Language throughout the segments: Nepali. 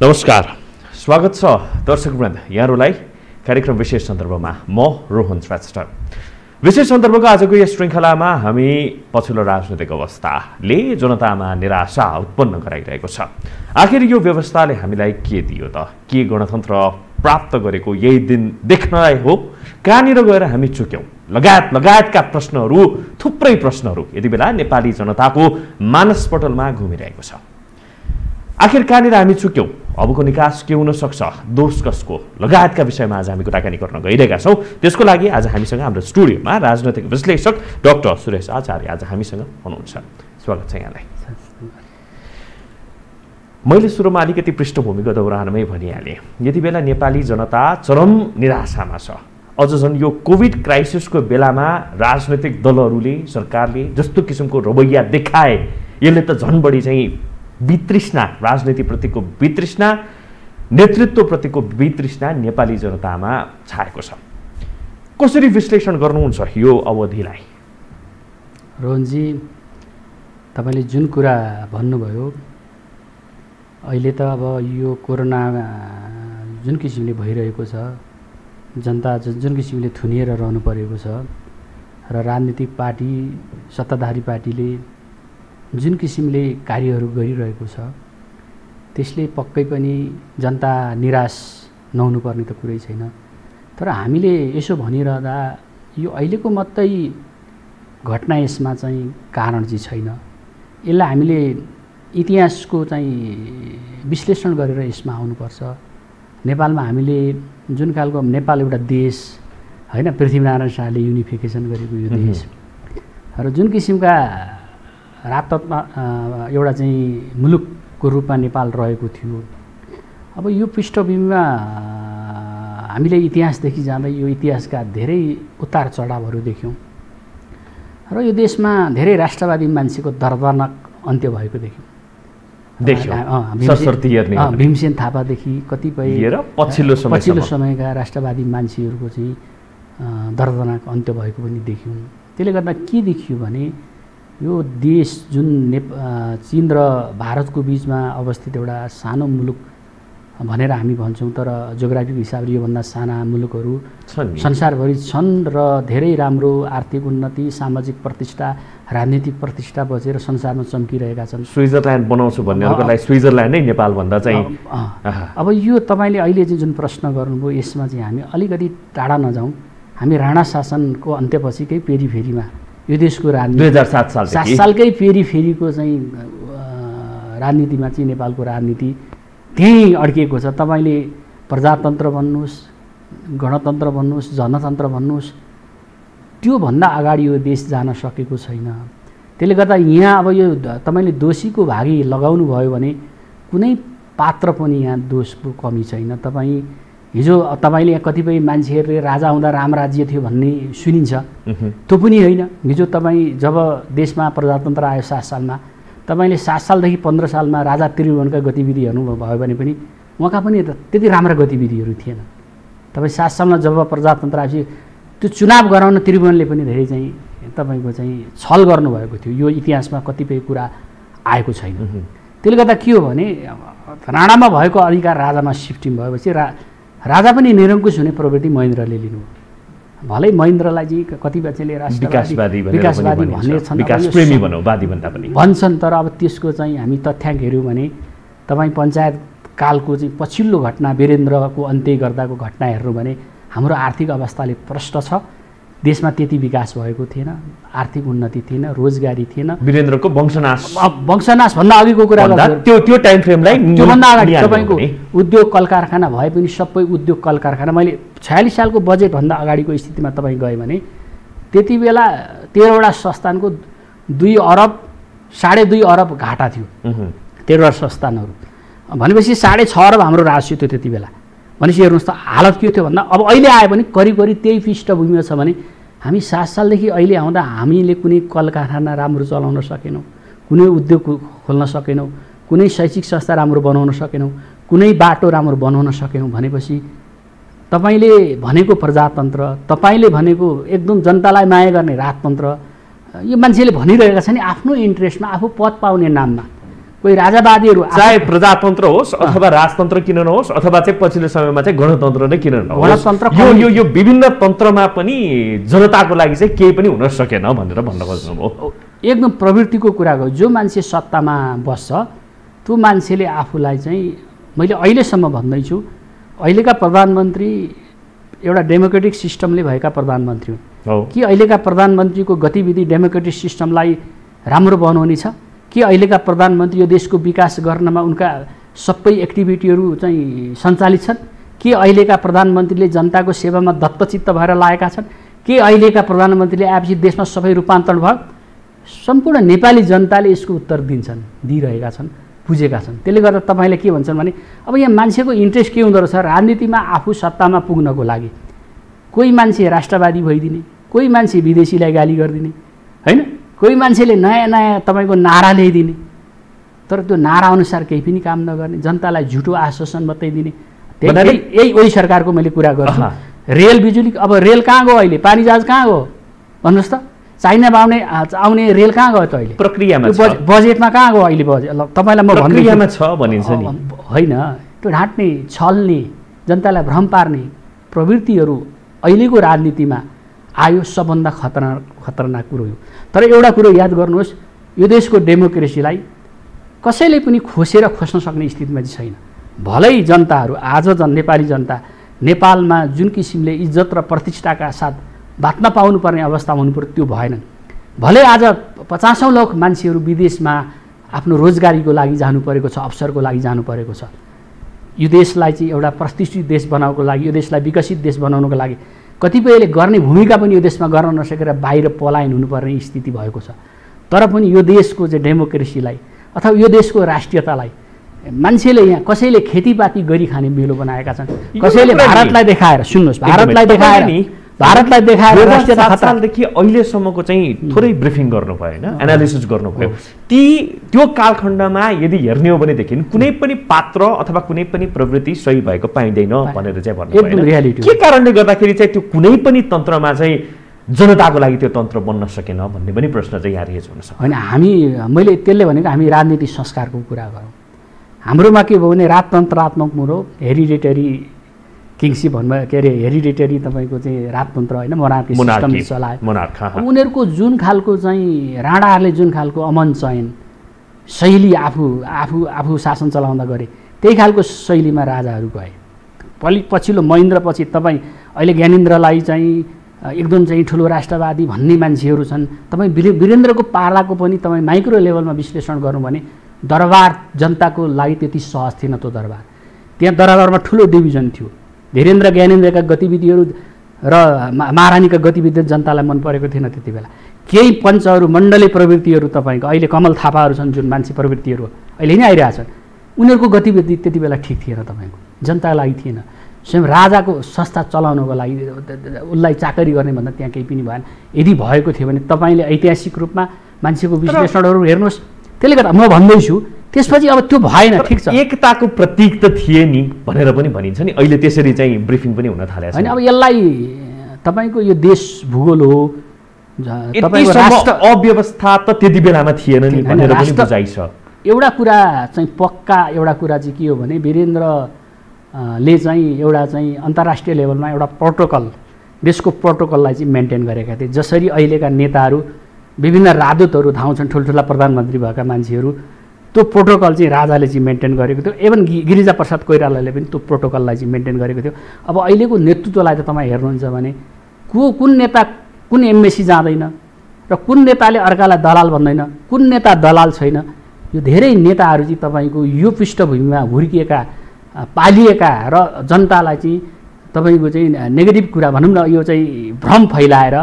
नमस्कार, स्वागत छ दर्शकवृन्द यहाँहरूलाई कार्यक्रम विशेष सन्दर्भमा। म रोहन श्रेष्ठ। विशेष सन्दर्भको आजको यस श्रृङ्खलामा हामी पछिल्लो राजनैतिक अवस्थाले जनतामा निराशा उत्पन्न गराइरहेको छ। आखिर यो व्यवस्थाले हामीलाई के दियो त? के गणतन्त्र प्राप्त गरेको यही दिन देख्नलाई हो? कहाँनिर गएर हामी चुक्यौँ? लगायतका प्रश्नहरू, थुप्रै प्रश्नहरू यति बेला नेपाली जनताको मानसपटलमा घुमिरहेको छ। आखिर कहाँनिर हामी चुक्यौँ? अबको निकास के हुन सक्छ? दोष कसको? लगायतका विषयमा आज हामी कुराकानी गर्न गइरहेका छौँ। त्यसको लागि आज हामीसँग हाम्रो स्टुडियोमा राजनैतिक विश्लेषक डाक्टर सुरेश आचार्य आज हामीसँग हुनुहुन्छ। स्वागत छ यहाँलाई। मैले सुरुमा अलिकति पृष्ठभूमिको दौरानमै भनिहालेँ, यति बेला नेपाली जनता चरम निराशामा छ। अझ झन् यो कोभिड क्राइसिसको बेलामा राजनैतिक दलहरूले, सरकारले जस्तो किसिमको रवैया देखाए, यसले त झन् बढी चाहिँ वितृष्णा, राजनीतिप्रतिको वितृष्णा, नेतृत्वप्रतिको वितृष्णा नेपाली जनतामा छाएको छ। कसरी विश्लेषण गर्नुहुन्छ यो अवधिलाई? रोहनजी, तपाईँले जुन कुरा भन्नुभयो, अहिले त अब यो कोरोना जुन किसिमले भइरहेको छ, जनता जुन किसिमले थुनिएर रहनु परेको छ र राजनीतिक पार्टी, सत्ताधारी पार्टीले जुन किसिमले कार्यहरू गरिरहेको छ, त्यसले पक्कै पनि जनता निराश नहुनुपर्ने त कुरै छैन। तर हामीले यसो भनिरहँदा यो अहिलेको मात्रै घटना यसमा चाहिँ कारण चाहिँ छैन। यसलाई हामीले इतिहासको चाहिँ विश्लेषण गरेर यसमा आउनुपर्छ। नेपालमा हामीले जुन खालको, नेपाल एउटा देश होइन, पृथ्वीनारायण शाहले युनिफिकेसन गरेको यो देश र जुन किसिमका राजतन्त्रमा एउटा चाहिँ मुलुकको रूपमा नेपाल रहेको थियो। अब यो पृष्ठभूमिमा हामीले इतिहासदेखि जाँदै यो इतिहासका धेरै उतार चढावहरू देख्यौँ र यो देशमा धेरै राष्ट्रवादी मान्छेको दर्दनाक अन्त्य भएको देख्यौँ। भीमसेन थापादेखि कतिपय पछिल्लो समयका राष्ट्रवादी मान्छेहरूको चाहिँ दर्दनाक अन्त्य भएको पनि देख्यौँ। त्यसले गर्दा के देखियो भने यो देश जुन चीन र भारतको बिचमा अवस्थित एउटा सानो मुलुक भनेर हामी भन्छौँ, तर जोग्राफिक हिसाबले योभन्दा साना मुलुकहरू संसारभरि छन् र धेरै राम्रो आर्थिक उन्नति, सामाजिक प्रतिष्ठा, राजनीतिक प्रतिष्ठा बचेर संसारमा चम्किरहेका छन्। स्विजरल्यान्ड बनाउँछु भन्नेहरूको लागि स्विजरल्यान्ड नै नेपालभन्दा चाहिँ। अब यो तपाईँले अहिले चाहिँ जुन प्रश्न गर्नुभयो, यसमा चाहिँ हामी अलिकति टाढा नजाउँ। हामी राणा शासनको अन्त्यपछिकै पेरिफेरीमा यो देशको राजनीति 2007 सालकै पेरिफेरीको चाहिँ राजनीतिमा चाहिँ नेपालको राजनीति त्यहीँ अड्किएको छ। तपाईँले प्रजातन्त्र भन्नुहोस्, गणतन्त्र भन्नुहोस्, जनतन्त्र भन्नुहोस्, त्योभन्दा अगाडि यो देश जान सकेको छैन। त्यसले गर्दा यहाँ अब यो तपाईँले दोषीको भागी लगाउनु भयो भने कुनै पात्र पनि यहाँ दोषको कमी छैन। हिजो तपाईँले कतिपय मान्छेहरूले राजा हुँदा राम राज्य थियो भन्ने सुनिन्छ, त्यो पनि होइन। हिजो तपाईँ जब देशमा प्रजातन्त्र आयो 7 सालमा, तपाईँले 7 सालदेखि 15 सालमा राजा त्रिभुवनका गतिविधि हेर्नुभयो भने पनि उहाँका पनि त्यति राम्रा गतिविधिहरू थिएन। तपाईँ 7 सालमा जब प्रजातन्त्र आएपछि त्यो चुनाव गराउन त्रिभुवनले पनि धेरै चाहिँ तपाईँको चाहिँ छल गर्नुभएको थियो। यो इतिहासमा कतिपय कुरा आएको छैन। त्यसले गर्दा के हो भने राणामा भएको अधिकार राजामा सिफ्टिङ भएपछि राजा पनि निरङ्कुश हुने प्रवृत्ति महेन्द्रले लिनुभयो। भलै महेन्द्रलाई चाहिँ कति मान्छेले विकासवादी भन्छन्, तर अब त्यसको चाहिँ हामी तथ्याङ्क हेऱ्यौँ भने तपाईँ पञ्चायत कालको चाहिँ पछिल्लो घटना, वीरेन्द्रको अन्त्य गर्दाको घटना हेर्नु भने हाम्रो आर्थिक अवस्थाले प्रष्ट छ। देशमा त्यति विकास भएको थिएन, आर्थिक उन्नति थिएन, रोजगारी थिएन। वीरेन्द्रको वंशनाशभन्दा अघिको कुरा त्यो टाइम फ्रेमलाई त्योभन्दा अगाडि तपाईँको उद्योग कल कारखाना भए पनि सबै उद्योग कल कारखाना, मैले 46 सालको बजेटभन्दा अगाडिको स्थितिमा तपाईँ गए भने त्यति बेला 13वटा संस्थानको 2 अरब 2.5 अरब घाटा थियो। 13वटा संस्थानहरू भनेपछि 6.5 अरब हाम्रो राजस्व थियो त्यति बेला। भनेपछि हेर्नुहोस् त हालत के थियो भन्दा अब अहिले आयो भने करिब त्यही पृष्ठभूमिमा छ भने हामी 7 सालदेखि अहिले आउँदा हामीले कुनै कल कारखाना राम्रो चलाउन सकेनौँ, कुनै उद्योग खोल्न सकेनौँ, कुनै शैक्षिक संस्था राम्रो बनाउन सकेनौँ, कुनै बाटो राम्रो बनाउन सकेनौँ भनेपछि तपाईँले भनेको प्रजातन्त्र, तपाईँले भनेको एकदम जनतालाई माया गर्ने राजतन्त्र, यो मान्छेले भनिरहेका छन् आफ्नो इन्ट्रेस्टमा, आफू पद पाउने नाममा कोही राजावादीहरू चाहे प्रजातन्त्र होस् अथवा राजतन्त्र किन नहोस् अथवा चाहिँ पछिल्लो समयमा चाहिँ गणतन्त्र नै किन नहोस्, यो विभिन्न तन्त्रमा पनि जनताको लागि चाहिँ केही पनि हुन सकेन भनेर भन्न खोज्नुभयो। एकदम प्रवृत्तिको कुरा गर्यो। जो मान्छे सत्तामा बस्छ त्यो मान्छेले आफूलाई चाहिँ, मैले अहिलेसम्म भन्दैछु, अहिलेका प्रधानमन्त्री एउटा डेमोक्रेटिक सिस्टमले भएका प्रधानमन्त्री हुन् कि अहिलेका प्रधानमन्त्रीको गतिविधि डेमोक्रेटिक सिस्टमलाई राम्रो बनाउने छ कि अहिलेका प्रधानमन्त्री यो देशको विकास गर्नमा उनका सबै एक्टिभिटीहरू चाहिँ सञ्चालित छन् कि अहिलेका प्रधानमन्त्रीले जनताको सेवामा दत्तचित्त भएर लागेका छन् कि अहिलेका प्रधानमन्त्रीले आएपछि देशमा सबै रूपान्तरण भयो। सम्पूर्ण नेपाली जनताले यसको उत्तर दिन्छन्, दिइरहेका छन्, बुझेका छन्। त्यसले गर्दा तपाईँले के भन्छन् भने अब यहाँ मान्छेको इन्ट्रेस्ट के हुँदो रहेछ, राजनीतिमा आफू सत्तामा पुग्नको लागि कोही मान्छे राष्ट्रवादी भइदिने, कोही मान्छे विदेशीलाई गाली गरिदिने, होइन, कोही मान्छेले नयाँ नयाँ तपाईँको नारा ल्याइदिने, तर त्यो नारा अनुसार केही पनि काम नगर्ने, जनतालाई झुटो आश्वासन मात्रै दिने। यही सरकारको मैले कुरा गर्छु। रेल बिजुली, अब रेल कहाँ गयो अहिले, पानी जहाज कहाँ गयो भन्नुहोस् त, चाइनामा आउने रेल कहाँ गयो त अहिले, प्रक्रियामा बजेटमा कहाँ गयो अहिले बजेट, तपाईँलाई म प्रक्रियामा छ भनिन्छ नि, होइन। त्यो ढाँट्ने, छल्ने, जनतालाई भ्रम पार्ने प्रवृत्तिहरू अहिलेको राजनीतिमा आयो, सबभन्दा खतरनाक कुरो हो। तर एउटा कुरो याद गर्नुहोस्, यो देशको डेमोक्रेसीलाई कसैले पनि खोसेर खोस्न सक्ने स्थितिमा चाहिँ छैन। भलै जनताहरू आज नेपाली जनता नेपालमा जुन किसिमले इज्जत र प्रतिष्ठाका साथ बाँच्न पाउनुपर्ने अवस्था हुनुपर्यो त्यो भएन। भलै आज 50औं लाख मान्छेहरू विदेशमा आफ्नो रोजगारीको लागि जानु परेको छ, अवसरको लागि जानु परेको छ। यो देशलाई चाहिँ एउटा प्रतिष्ठित देश बनाउनको लागि, यो देशलाई विकसित देश बनाउनको लागि कतिपयले गर्ने भूमिका पनि यो देशमा गर्न नसकेर बाहिर पलायन हुनुपर्ने स्थिति भएको छ। तर पनि यो देशको चाहिँ डेमोक्रेसीलाई अथवा यो देशको राष्ट्रियतालाई मान्छेले, यहाँ कसैले खेतीपाती गरी खाने बेलो बनाएका छन्, कसैले भारतलाई देखाएर, सुन्नुहोस्, भारतलाई देखाएर राष्ट्रियता खतरादेखि अहिलेसम्मको चाहिँ थोरै ब्रिफिङ गर्नुभयो, होइन, एनालिसिस गर्नुभयो। त्यो कालखण्डमा यदि हेर्ने हो भनेदेखि कुनै पनि पात्र अथवा कुनै पनि प्रवृत्ति सही भएको पाइँदैन भनेर चाहिँ भन्नुभयो। के कारणले गर्दाखेरि चाहिँ त्यो कुनै पनि तन्त्रमा चाहिँ जनताको लागि त्यो तन्त्र बन्न सकेन भन्ने पनि प्रश्न चाहिँ यहाँ रेज हुन सक्छ। होइन, मैले त्यसले भनेको हामी राजनीतिक संस्कारको कुरा गरौँ। हाम्रोमा के भयो भने राजतन्त्रात्मक मुरो, हेरिडेटरी किङ्सी भन्नु, के अरे हेरिडेटरी तपाईँको चाहिँ राजतन्त्र, होइन, मोनार्की सिस्टम चलायो। उनीहरूको जुन खालको चाहिँ राणाहरूले जुन खालको अमन चयन शैली आफू शासन चलाउँदा गरे त्यही खालको शैलीमा राजाहरू गए। पछिल्लो महेन्द्रपछि तपाईँ अहिले ज्ञानेन्द्रलाई चाहिँ एकदम चाहिँ ठुलो राष्ट्रवादी भन्ने मान्छेहरू छन्। तपाईँ वीरेन्द्रको पालाको पनि तपाईँ माइक्रो लेभलमा विश्लेषण गर्नु भने दरबार जनताको लागि त्यति सहज थिएन। त्यो दरबार, त्यहाँ दरबारमा ठुलो डिभिजन थियो। धीरेन्द्र ज्ञानेन्द्रका गतिविधिहरू र महारानीका गतिविधि जनतालाई मन परेको थिएन त्यति बेला। केही पञ्चहरू, मण्डली प्रवृत्तिहरू, तपाईँको अहिले कमल थापाहरू छन् जुन मान्छे प्रवृत्तिहरू अहिले नै आइरहेछन्, उनीहरूको गतिविधि त्यति बेला ठिक थिएन, तपाईँको जनताको लागि थिएन। स्वयं राजाको संस्था चलाउनको लागि उसलाई चाकरी गर्ने भन्दा त्यहाँ केही पनि भएन। यदि भएको थियो भने तपाईँले ऐतिहासिक रूपमा मान्छेको विश्लेषणहरू हेर्नुहोस्। त्यसले गर्दा म भन्दैछु त्यसपछि अब त्यो भएन, ठिक छ, एकताको प्रतीक त थिए नि भनेर पनि भनिन्छ नि। अहिले त्यसरी चाहिँ ब्रिफिङ पनि हुन थालेको छ। होइन, अब यसलाई तपाईँको यो देश भूगोल हो, तपाईँको राष्ट्र अव्यवस्था त त्यति बेलामा थिएन नि भनेर पनि बुझाइ छ। एउटा कुरा चाहिँ पक्का, एउटा कुरा चाहिँ के हो भने वीरेन्द्रले चाहिँ एउटा चाहिँ अन्तर्राष्ट्रिय लेभलमा एउटा प्रोटोकल, देशको प्रोटोकललाई चाहिँ मेन्टेन गरेका थिए। जसरी अहिलेका नेताहरू विभिन्न राजदूतहरू धाउँछन्, ठुल्ठुला प्रधानमन्त्री भएका मान्छेहरू, त्यो प्रोटोकल चाहिँ राजाले चाहिँ मेन्टेन गरेको थियो। इभन गिरिजा प्रसाद कोइरालाले पनि त्यो प्रोटोकललाई चाहिँ मेन्टेन गरेको थियो। अब अहिलेको नेतृत्वलाई त तपाईँ हेर्नुहुन्छ भने कुन नेता कुन एम्बेसी जाँदैन र कुन नेताले अर्कालाई दलाल भन्दैन, कुन नेता दलाल छैन। यो धेरै नेताहरू चाहिँ तपाईँको यो पृष्ठभूमिमा हुर्किएका, पालिएका र जनतालाई चाहिँ तपाईँको चाहिँ नेगेटिभ कुरा भनौँ न, यो चाहिँ भ्रम फैलाएर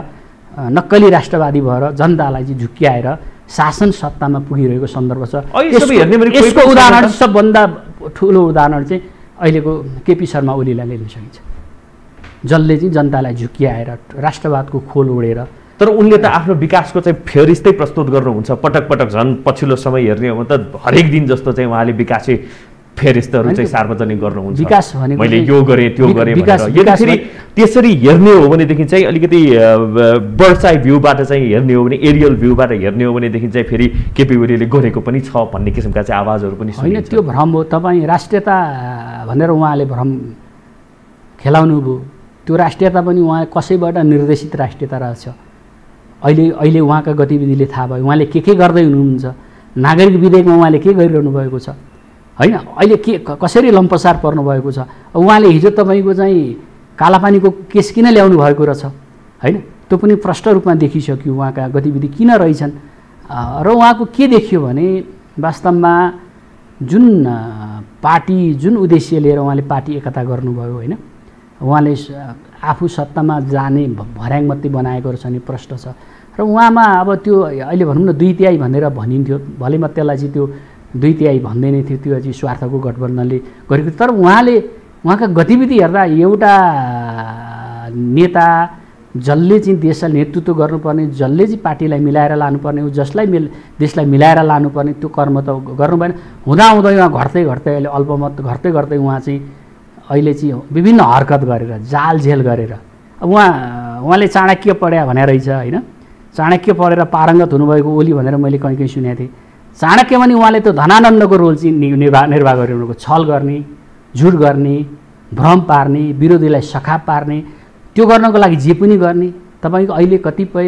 नक्कली राष्ट्रवादी भएर जनतालाई चाहिँ झुक्क्याएर शासन सत्तामा पुगिरहेको सन्दर्भ छ। यसको उदाहरण, सबभन्दा ठुलो उदाहरण चाहिँ अहिलेको केपी शर्मा ओलीलाई लिन सकिन्छ, जसले चाहिँ जनतालाई झुक्क्याएर राष्ट्रवादको खोल ओढेर। तर उनले त आफ्नो विकासको चाहिँ फेरिस्तै प्रस्तुत गर्नुहुन्छ पटक पटक। झन् पछिल्लो समय हेर्ने हो भने त हरेक दिन जस्तो चाहिँ उहाँले विकासे फेरिस्तहरू चाहिँ सार्वजनिक गर्नुहुन्छ, विकास भनेको मैले यो गरेँ त्यो गरेँ भनेर। त्यसरी हेर्ने हो भनेदेखि चाहिँ अलिकति बर्ड्स आई भ्यूबाट चाहिँ हेर्ने हो भने, एरियल भ्यूबाट हेर्ने हो भनेदेखि चाहिँ फेरि केपी ओलीले गरेको पनि छ भन्ने किसिमका चाहिँ आवाजहरू पनि होइन। त्यो भ्रम हो। तपाईँ राष्ट्रियता भनेर उहाँले भ्रम खेलाउनु भयो। त्यो राष्ट्रियता पनि उहाँ कसैबाट निर्देशित राष्ट्रियता रहेछ। अहिले उहाँका गतिविधिले थाहा भयो, उहाँले के गर्दै हुनुहुन्छ, नागरिक विधेयकमा उहाँले के गरिरहनु भएको छ होइन, अहिले के कसरी लम्पसार पर्नुभएको छ। उहाँले हिजो तपाईँको चाहिँ कालापानीको केस किन ल्याउनु भएको रहेछ होइन, त्यो पनि प्रष्ट रूपमा देखिसक्यो उहाँका गतिविधि किन रहेछन्। र उहाँको के देखियो भने वास्तवमा जुन पार्टी, जुन उद्देश्य लिएर उहाँले पार्टी एकता गर्नुभयो होइन, उहाँले आफू सत्तामा जाने भर्याङ मात्रै बनाएको रहेछ नि प्रष्ट छ। र उहाँमा अब त्यो अहिले भनौँ न 2/3 भनेर भनिन्थ्यो, भले म त्यसलाई चाहिँ त्यो 2/3 भन्दैन थियो, त्यो चाहिँ स्वार्थको गठबन्धनले गरेको। तर उहाँका गतिविधि हेर्दा एउटा नेता जसले चाहिँ देशलाई नेतृत्व गर्नुपर्ने, जसले चाहिँ पार्टीलाई मिलाएर लानुपर्ने हो, जसलाई देशलाई मिलाएर लानुपर्ने, त्यो कर्म त गर्नु भएन। हुँदाहुँदै उहाँ घट्दै अहिले अल्पमत घट्दै उहाँ चाहिँ अहिले चाहिँ विभिन्न हरकत गरेर जालझेल गरेर उहाँले चाणक्य पढ्या भने रहेछ होइन, चाणक्य पढेर पारङ्गत हुनुभएको ओली भनेर मैले कहीँ सुनेको थिएँ। चाणक्यमा नि उहाँले त्यो धनानन्दको रोल चाहिँ निर्वाह गरिरहेको, छल गर्ने, झुट गर्ने, भ्रम पार्ने, विरोधीलाई सखाप पार्ने, त्यो गर्नको लागि जे पनि गर्ने। तपाईँको अहिले कतिपय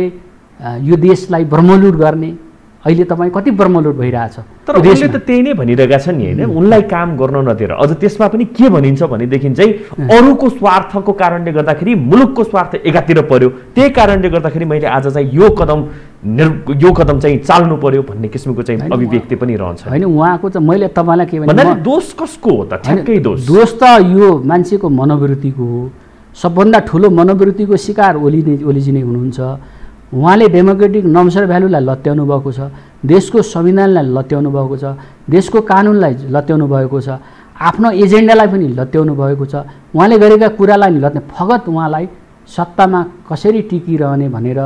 यो देशलाई ब्रह्मलुट गर्ने, अहिले तपाईँ कति ब्रह्मलुट भइरहेछ। तर उनले त त्यही नै भनिरहेका छन् नि होइन, उनलाई काम गर्न नदिएर। अझ त्यसमा पनि के भनिन्छ भनेदेखि चाहिँ अरूको स्वार्थको कारणले गर्दाखेरि मुलुकको स्वार्थ एकातिर पर्यो, त्यही कारणले गर्दाखेरि मैले आज चाहिँ यो कदम चाहिँ चाल्नु पर्यो भन्ने किसिमको चाहिँ अभिव्यक्ति पनि रहन्छ होइन। उहाँको चाहिँ मैले तपाईँलाई के भने दोष कसको हो त? ठ्याक्कै दोष त यो मान्छेको मनोवृत्तिको हो। सबभन्दा ठुलो मनोवृत्तिको शिकार ओलीजी नै हुनुहुन्छ। उहाँले डेमोक्रेटिक नर्म्स र भ्यालुलाई लत्याउनु भएको छ, देशको संविधानलाई लत्याउनु भएको छ, देशको कानुनलाई लत्याउनु भएको छ, आफ्नो एजेन्डालाई पनि लत्याउनु भएको छ। उहाँले गरेका कुरालाई नि लत्याउनु, फगत उहाँलाई सत्तामा कसरी टिकिरहने भनेर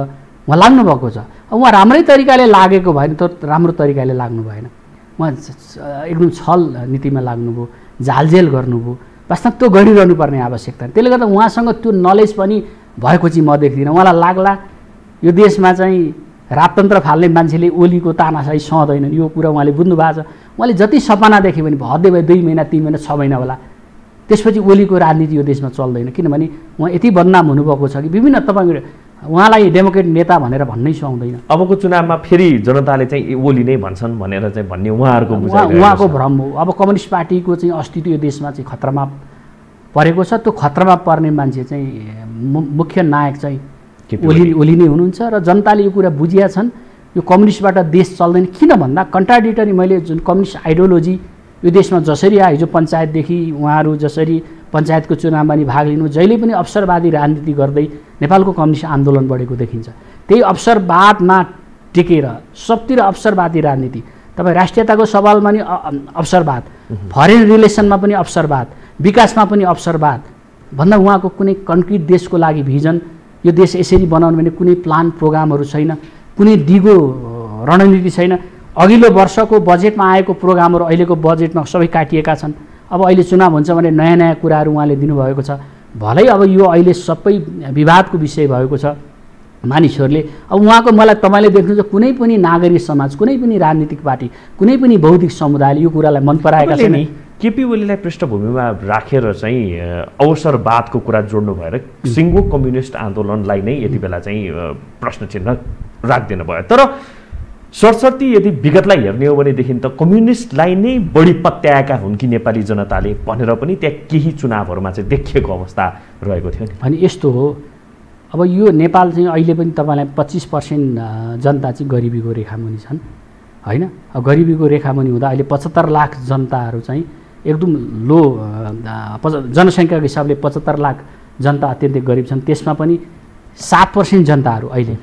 उहाँ लाग्नु भएको छ। उहाँ राम्रै तरिकाले लागेको भएन, त राम्रो तरिकाले लाग्नु भएन। उहाँ एकदम छल नीतिमा लाग्नुभयो, झालझेल गर्नुभयो। वास्तवमा त्यो गरिरहनु पर्ने आवश्यकता। त्यसले गर्दा उहाँसँग त्यो नलेज पनि भएको चाहिँ म देख्दिनँ। उहाँलाई लाग्ला यो देशमा चाहिँ राजतन्त्र फाल्ने मान्छेले ओलीको तानाशाही सहँदैन, यो कुरा उहाँले बुझ्नु भएको छ। उहाँले जति सपना देख्यो भने हदै भयो 2 महिना 3 महिना 6 महिना होला, त्यसपछि ओलीको राजनीति यो देशमा चल्दैन। किनभने उहाँ यति बदनाम हुनुभएको छ कि विभिन्न तपाईँको उहाँलाई डेमोक्रेट नेता भनेर भन्नै सुहाउँदैन। अबको चुनावमा फेरि जनताले चाहिँ ओली नै भन्छन् भनेर चाहिँ भन्ने उहाँको भ्रम हो। अब कम्युनिस्ट पार्टीको चाहिँ अस्तित्व यो देशमा चाहिँ खतरामा परेको छ। त्यो खतरामा पर्ने मान्छे चाहिँ मुख्य नायक चाहिँ ओली नै हुनुहुन्छ। र जनताले यो कुरा बुझिया छन्, यो कम्युनिस्टबाट देश चल्दैन। किन भन्दा कन्ट्राडिक्टरी मैले जुन कम्युनिस्ट आइडियोलोजी यो देशमा जसरी आयो, हिजो पञ्चायतदेखि उहाँहरू जसरी पञ्चायतको चुनावमा नि भाग लिनु, जहिले पनि अवसरवादी राजनीति गर्दै नेपालको कम्युनिस्ट आन्दोलन बढेको देखिन्छ। त्यही अवसरवादमा टेकेर सबतिर अवसरवादी राजनीति, तपाईँ राष्ट्रियताको सवालमा नि अवसरवाद, फरेन रिलेसनमा पनि अवसरवाद, विकासमा पनि अवसरवाद भन्दा उहाँको कुनै कन्क्रिट देशको लागि भिजन, यो देश यसरी बनाउनु भने कुनै प्लान प्रोग्रामहरू छैन, कुनै दिगो रणनीति छैन। अघिल्लो वर्षको बजेटमा आएको प्रोग्रामहरू अहिलेको बजेटमा सबै काटिएका छन्। अब अहिले चुनाव हुन्छ भने नयाँ नयाँ कुराहरू उहाँले दिनुभएको छ। भलै अब यो अहिले सबै विवादको विषय भएको छ मानिसहरूले। अब उहाँको मलाई तपाईँले देख्नुहुन्छ कुनै पनि नागरिक समाज, कुनै पनि राजनीतिक पार्टी, कुनै पनि बौद्धिक समुदायले यो कुरालाई मन पराएका छैन। केपी ओलीलाई पृष्ठभूमिमा राखेर चाहिँ अवसरवादको कुरा जोड्नु भएर सिङ्गो कम्युनिस्ट आन्दोलनलाई नै यति बेला चाहिँ प्रश्न चिन्ह राख्दिनु भयो। तर सरसर्ती यदि विगतलाई हेर्ने हो भनेदेखि त कम्युनिस्टलाई नै बढी पत्याएका हुन् कि नेपाली जनताले भनेर पनि त्यहाँ केही चुनावहरूमा चाहिँ देखिएको अवस्था रहेको थियो नि। अनि यस्तो हो, अब यो नेपाल चाहिँ अहिले पनि तपाईँलाई 25% जनता चाहिँ गरिबीको रेखामुनि छन् होइन। गरिबीको रेखामुनि हुँदा अहिले 75 लाख जनताहरू चाहिँ एकदम लो जनसङ्ख्याको हिसाबले 75 लाख जनता अत्यन्तै गरिब छन्। त्यसमा पनि 7% जनताहरू अहिले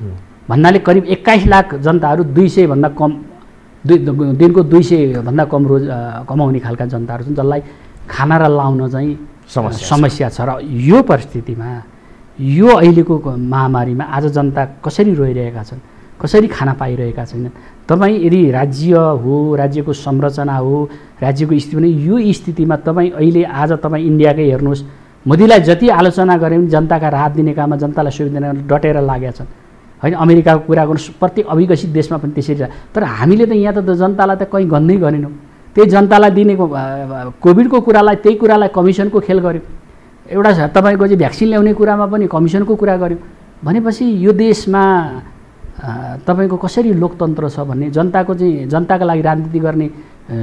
भन्नाले करिब 21 लाख जनताहरू 200 भन्दा कम दिनको 200 भन्दा कम रोज कमाउने खालका जनताहरू छन्, जसलाई खाना र लाउन चाहिँ समस्या छ। र यो परिस्थितिमा यो अहिलेको महामारीमा आज जनता कसरी रोइरहेका छन्, कसरी खान पाइरहेका छैनन्। तपाईँ यदि राज्य हो, राज्यको संरचना हो, राज्यको स्थिति भने यो स्थितिमा तपाईँ अहिले आज तपाईँ इन्डियाकै हेर्नुहोस्, मोदीलाई जति आलोचना गरे पनि जनताका राहत दिने काममा, जनतालाई सुविधा दिने काममा डटेर लागेका छन् होइन। अमेरिकाको कुरा गर्नु, प्रत्येक अविकसित देशमा पनि त्यसरी। तर हामीले त यहाँ त जनतालाई त कहीँ गन्दै गरेनौँ। त्यही जनतालाई दिनेको कोभिडको कुरालाई, त्यही कुरालाई कमिसनको खेल गर्यो। एउटा तपाईँको चाहिँ भ्याक्सिन ल्याउने कुरामा पनि कमिसनको कुरा गर्यो भनेपछि यो देशमा तपाईँको कसरी लोकतन्त्र छ भन्ने, जनताका लागि राजनीति गर्ने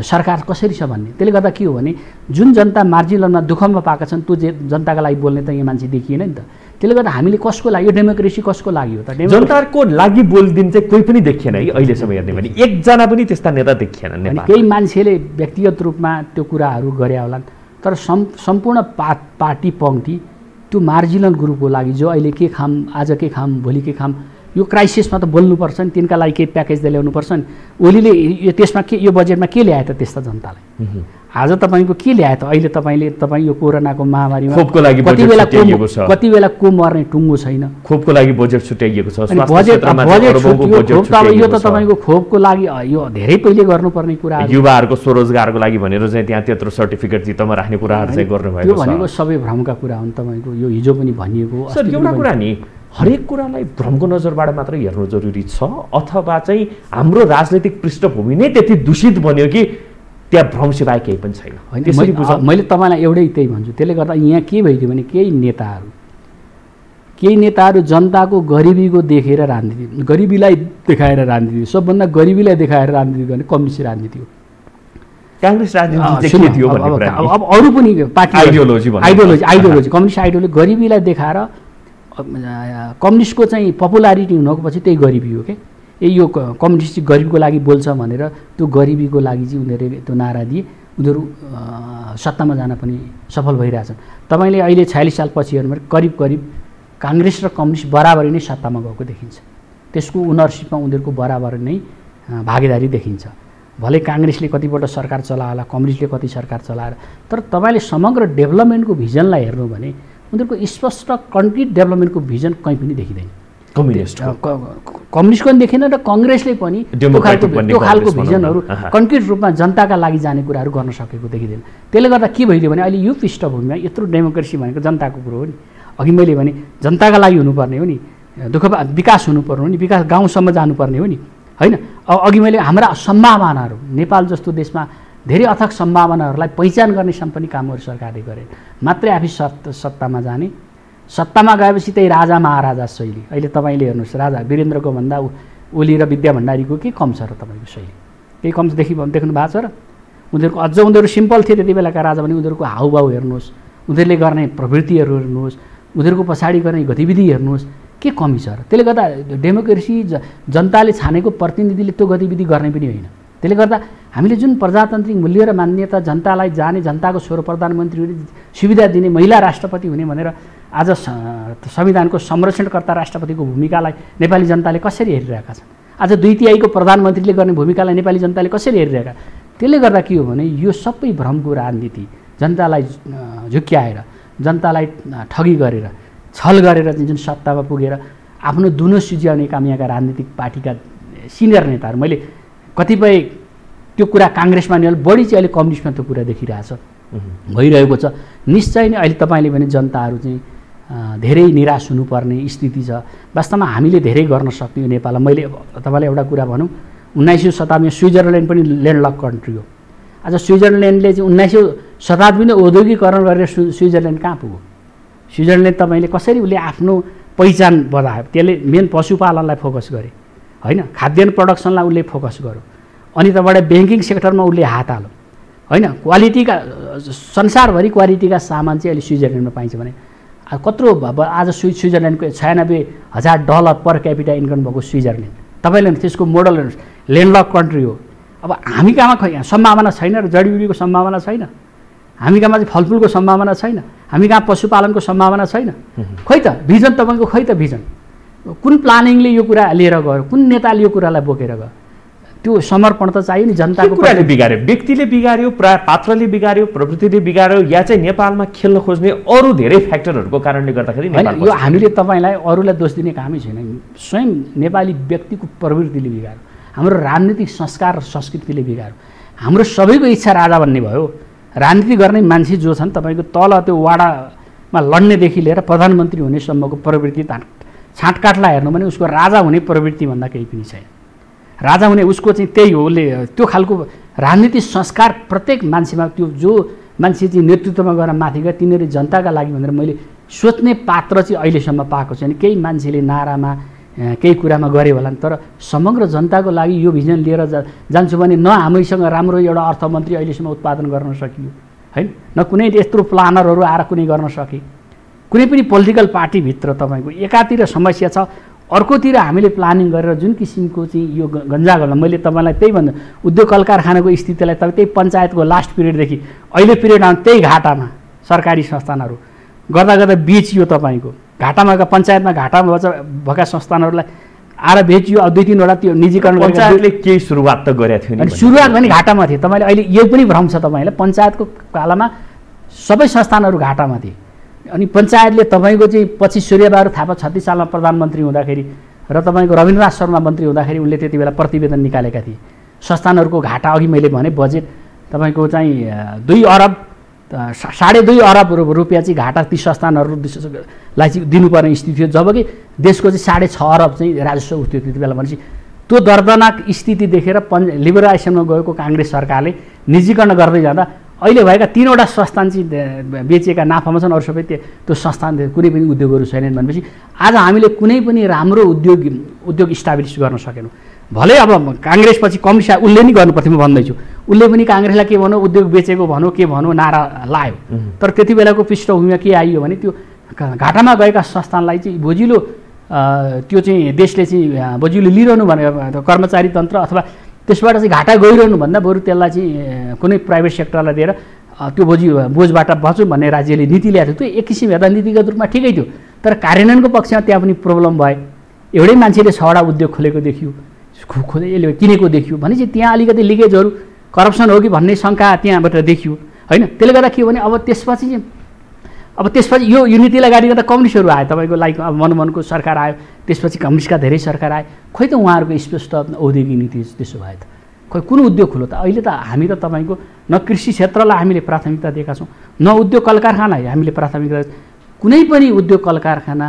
सरकार कसरी छ भन्ने। त्यसले गर्दा के हो भने जुन जनता मार्जिनलमा दुःखमा पाएका छन् त्यो जनताका लागि बोल्ने त यहाँ मान्छे देखिएन नि त। त्यसले गर्दा हामीले कसको लागि, यो डेमोक्रेसी कसको लागि हो त? जनताको लागि बोलिदिन चाहिँ कोही पनि देखिएन है अहिलेसम्म हेर्ने भने, एकजना पनि त्यस्ता नेता देखिएन। केही मान्छेले व्यक्तिगत रूपमा त्यो कुराहरू गरे होलान्, तर सम्पूर्ण पार्टी पङ्क्ति त्यो मार्जिनल ग्रुपको लागि जो अहिले के खाम, आज के खाम, भोलि के खाम, यो क्राइसिसमा त बोल्नुपर्छ नि, तिनका लागि केही प्याकेज दिएर ल्याउनुपर्छ नि। ओलीले त्यसमा के, यो बजेटमा के ल्यायो त त्यस्ता जनतालाई? आज तपाईँको के ल्यायो त? अहिले तपाईँ यो कोरोनाको महामारीमा खोपको लागि कति बेला को मर्ने टुङ्गो छैन, खोपको लागि बजेट छुट्याइएको छ। बजेट यो त तपाईँको खोपको लागि यो धेरै पहिले गर्नुपर्ने कुरा, युवाहरूको स्वरोजगारको लागि भनेर चाहिँ त्यहाँ त्यत्रो सर्टिफिकेट जित्तोमा राख्ने कुराहरू चाहिँ गर्नुभएको छ। त्यो भनेको सबै भ्रमका कुरा हुन्। तपाईँको यो हिजो पनि भनिएको। सर एउटा कुरा नि, हरेक कुरालाई भ्रमको नजरबाट मात्र हेर्नु जरुरी छ अथवा चाहिँ हाम्रो राजनैतिक पृष्ठभूमि नै त्यति दूषित बन्यो कि त्यहाँ भ्रम सिवाय केही पनि छैन? मैले तपाईँलाई एउटै त्यही भन्छु। त्यसले गर्दा यहाँ के भइदियो भने केही नेताहरू जनताको गरिबीको देखेर राजनीति, गरिबीलाई देखाएर राजनीति, सबभन्दा गरिबीलाई देखाएर राजनीति गर्ने कम्युनिस्ट राजनीति हो। काङ्ग्रेस राजनीति थियो भन्ने कुरा। अब अरू पनि पार्टी आइडियोलोजी कम्युनिस्ट आइडियोलोजी गरिबीलाई देखाएर, कम्युनिस्टको चाहिँ पपुलारिटी हुनको पछि त्यही गरिबी हो क्या। यो कम्युनिस्ट चाहिँ गरिबीको लागि बोल्छ भनेर त्यो गरिबीको लागि चाहिँ उनीहरूले त्यो नारा दिए, उनीहरू सत्तामा जान पनि सफल भइरहेछन्। तपाईँले अहिले 46 साल पछि हेर्नु करिब काङ्ग्रेस र कम्युनिस्ट बराबरी नै सत्तामा गएको देखिन्छ। त्यसको ओनरसिपमा उनीहरूको बराबर नै भागीदारी देखिन्छ। भले काङ्ग्रेसले कतिपल्ट सरकार चलायो होला, कम्युनिस्टले कति सरकार चलाएर, तर तपाईँले समग्र डेभलपमेन्टको भिजनलाई हेर्नु भने उनीहरूको स्पष्ट कन्क्रिट डेभलपमेन्टको भिजन कहीँ पनि देखिँदैन। कम्युनिस्टको पनि देखिएन र कङ्ग्रेसले पनि त्यो खालको भिजनहरू कन्क्रिट रूपमा जनताका लागि जाने कुराहरू गर्न सकेको देखिँदैन। त्यसले गर्दा के भइदियो भने अहिले यो पृष्ठभूमिमा यत्रो डेमोक्रेसी भनेको जनताको कुरो हो नि। अघि मैले भने जनताका लागि हुनुपर्ने हो नि, विकास हुनुपर्ने हो नि, विकास गाउँसम्म जानुपर्ने हो नि होइन। अघि मैले हाम्रा सम्भावनाहरू, नेपाल जस्तो देशमा धेरै अथक सम्भावनाहरूलाई पहिचान गर्ने पनि कामहरू सरकारले गरे। मात्रै आफै सत्तामा जाने, सत्तामा गएपछि त्यही राजा महाराजा शैली। अहिले तपाईँले हेर्नुहोस्, राजा वीरेन्द्रको भन्दा ओली र विद्या भण्डारीको के कम छ र तपाईँको शैली? केही कम देख्नु भएको छ र? उनीहरू सिम्पल थिए त्यति बेलाका राजा भने। उनीहरूको हाउभाउ हेर्नुहोस्, उनीहरूले गर्ने प्रवृत्तिहरू हेर्नुहोस्, उनीहरूको पछाडि गर्ने गतिविधि हेर्नुहोस्, के कमी छ र? त्यसले गर्दा डेमोक्रेसी जनताले छानेको प्रतिनिधिले त्यो गतिविधि गर्ने पनि होइन। त्यसले गर्दा हामीले जुन प्रजातान्त्रिक मूल्य र मान्यता जनतालाई जाने, जनताको स्वर प्रधानमन्त्री हुने, सुविधा दिने, महिला राष्ट्रपति हुने भनेर आज संविधानको संरक्षणकर्ता राष्ट्रपतिको भूमिकालाई नेपाली जनताले कसरी हेरिरहेका छन्? आज 2/3 प्रधानमन्त्रीले गर्ने भूमिकालाई नेपाली जनताले कसरी हेरिरहेका? त्यसले गर्दा के हो भने यो सबै भ्रमको राजनीति, जनतालाई झुक्क्याएर, जनतालाई ठगी गरेर, छल गरेर जुन सत्तामा पुगेर आफ्नो दुनो सुझ्याउने काम यहाँका राजनीतिक पार्टीका सिनियर नेताहरू, मैले कतिपय त्यो कुरा काङ्ग्रेसमा नि बढी चाहिँ अहिले कम्युनिस्टमा त्यो कुरा देखिरहेछ, भइरहेको छ। निश्चय नै अहिले तपाईँले भने जनताहरू चाहिँ धेरै निराश हुनुपर्ने स्थिति छ। वास्तवमा हामीले धेरै गर्न सक्ने यो नेपालमा। मैले तपाईँलाई एउटा कुरा भनौँ, 19औँ शताब्दीमा स्विजरल्यान्ड पनि ल्यान्डलक कन्ट्री हो। आज स्विजरल्यान्डले चाहिँ 19औँ शताब्दीमा औद्योगिकरण गरेर स्विजरल्यान्ड कहाँ पुग्यो? स्विजरल्यान्ड तपाईँले कसरी उसले आफ्नो पहिचान बढायो? त्यसले मेन पशुपालनलाई फोकस गरे होइन, खाद्यान्न प्रडक्सनलाई उसले फोकस गर्यो, अनि तपाईँबाट ब्याङ्किङ सेक्टरमा उसले हात हाल्यो होइन। क्वालिटीका, संसारभरि क्वालिटीका सामान चाहिँ अहिले स्विजरल्यान्डमा पाइन्छ भने कत्रो आज स्विजरल्यान्डको $60,000 पर क्यापिटा इन्कम भएको स्विजरल्यान्ड, तपाईँले त्यसको मोडल ल्यान्डलक कन्ट्री हो। अब हामी कहाँमा खै सम्भावना छैन र जडीबुटीको सम्भावना छैन, हामी कहाँमा चाहिँ फलफुलको सम्भावना छैन, हामी कहाँ पशुपालनको सम्भावना छैन। खोइ त भिजन तपाईँको, खोइ त भिजन कुन प्लानिङले यो कुरा लिएर गयो, कुन नेताले यो कुरालाई बोकेर गयो? त्यो समर्पण त चाहियो नि जनताको। कुराले बिगार्यो, व्यक्तिले बिगार्यो, पात्रले बिगार्यो, प्रवृत्तिले बिगार्यो, या चाहिँ नेपालमा खेल्न खोज्ने अरू धेरै फ्याक्टरहरूको कारणले गर्दाखेरि होइन। यो हामीले तपाईँलाई अरूलाई दोष दिने कामै छैन, स्वयं नेपाली व्यक्तिको प्रवृत्तिले बिगार्यो, हाम्रो राजनीतिक संस्कार र संस्कृतिले बिगार्यो। हाम्रो सबैको इच्छा राजा भन्ने भयो। राजनीति गर्ने मान्छे जो छन् तपाईँको तल त्यो वाडामा लड्नेदेखि लिएर प्रधानमन्त्री हुनेसम्मको प्रवृत्ति छाँटकाटलाई हेर्नु भने उसको राजा हुने प्रवृत्तिभन्दा केही पनि छैन। राजा हुने उसको चाहिँ त्यही हो, उसले त्यो खालको राजनीतिक संस्कार प्रत्येक मान्छेमा, त्यो जो मान्छे चाहिँ नेतृत्वमा गएर माथि गए तिनीहरू जनताका लागि भनेर मैले सोच्ने पात्र चाहिँ अहिलेसम्म पाएको छैन। केही मान्छेले नारामा केही कुरामा गरे होला, तर समग्र जनताको लागि यो भिजन लिएर जान्छु भने न हामीसँग राम्रो एउटा अर्थमन्त्री अहिलेसम्म उत्पादन गर्न सकियो हैन, न कुनै यत्रो प्लानरहरू आएर कुनै गर्न सके। कुनै पनि पोलिटिकल पार्टीभित्र तपाईँको एकातिर समस्या छ, अर्कोतिर हामीले प्लानिङ गरेर जुन किसिमको चाहिँ यो गन्जागला, मैले तपाईँलाई त्यही भन्दा उद्योग कल कारखानाको स्थितिलाई तपाईँ त्यही पञ्चायतको लास्ट पिरियडदेखि अहिले पिरियडमा त्यही घाटामा सरकारी संस्थानहरू गर्दा गर्दा बेचियो। तपाईँको घाटामा पञ्चायतमा घाटामा भएका संस्थानहरूलाई आएर बेचियो। अब 2-3वटा त्यो निजीकरण पञ्चायतले केही सुरुवात त गरेको थियो नि, सुरुवात भने घाटामा थियो। तपाईँले अहिले यो पनि भ्रम छ तपाईँलाई, पञ्चायतको कालमा सबै संस्थानहरू घाटामा थिए। अनि पञ्चायतले तपाईँको चाहिँ पछि सूर्यबहादुर थापा 36 सालमा प्रधानमन्त्री हुँदाखेरि र तपाईँको रविन्द्रनाथ शर्मा मन्त्री हुँदाखेरि उनले त्यति बेला प्रतिवेदन निकालेका थिए। संस्थानहरूको घाटा अघि मैले भने बजेट तपाईँको चाहिँ 2 अरब 2.5 अरब रुपियाँ चाहिँ घाटा ती संस्थानहरूलाई चाहिँ दिनुपर्ने स्थिति थियो, जबकि देशको चाहिँ 6.5 अरब चाहिँ राजस्व उठ्थ्यो त्यति बेला। भनेपछि त्यो दर्दनाक स्थिति देखेर लिबरलाइजेसनमा गएको काङ्ग्रेस सरकारले निजीकरण गर्दै जाँदा अहिले भएका 3वटा संस्थान चाहिँ बेचिएका नाफामा छन्, अरू सबै त्यो संस्थान कुनै पनि उद्योगहरू छैनन्। भनेपछि आज हामीले कुनै पनि राम्रो उद्योग इस्टाब्लिस गर्न सकेनौँ। भलै अब काङ्ग्रेसपछि कम्युनिस्ट उसले नि गर्नुपर्थ्यो, म भन्दैछु, उसले पनि काङ्ग्रेसलाई के भनौँ उद्योग बेचेको भनौँ के भनौँ नारा लायो, तर त्यति बेलाको पृष्ठभूमिमा के आइयो भने त्यो घाटामा गएका संस्थानलाई चाहिँ बोजिलो त्यो चाहिँ देशले चाहिँ बोजिलो लिइरहनु भनेर कर्मचारी तन्त्र अथवा त्यसबाट चाहिँ घाटा गइरहनु भन्दा बरु त्यसलाई चाहिँ कुनै प्राइभेट सेक्टरलाई दिएर त्यो बोझबाट बचौँ भन्ने राज्यले नीति ल्याएको थियो। त्यो एक किसिम हेर्दा नीतिगत रूपमा ठिकै थियो, तर कार्यान्वयनको पक्षमा त्यहाँ पनि प्रब्लम भयो। एउटै मान्छेले 6वटा उद्योग खोलेको देखियो, यसले किनेको देखियो भनेपछि त्यहाँ अलिकति लिकेजहरू करप्सन हो कि भन्ने शङ्का त्यहाँबाट देखियो होइन। त्यसले गर्दा के हो भने अब त्यसपछि यो नीतिलाई गाडी गर्दा कम्युनिस्टहरू आयो तपाईँको, लाइक अब मनमोहनको सरकार आयो, त्यसपछि कम्युनिस्टका धेरै सरकार आयो। खोइ त उहाँहरूको स्पष्ट औद्योगिक नीति त्यसो भए त खोइ कुन उद्योग खुलो त? अहिले त हामी त तपाईँको न कृषि क्षेत्रलाई हामीले प्राथमिकता दिएका छौँ, न उद्योग कल कारखानालाई हामीले प्राथमिकता। कुनै पनि उद्योग कल कारखाना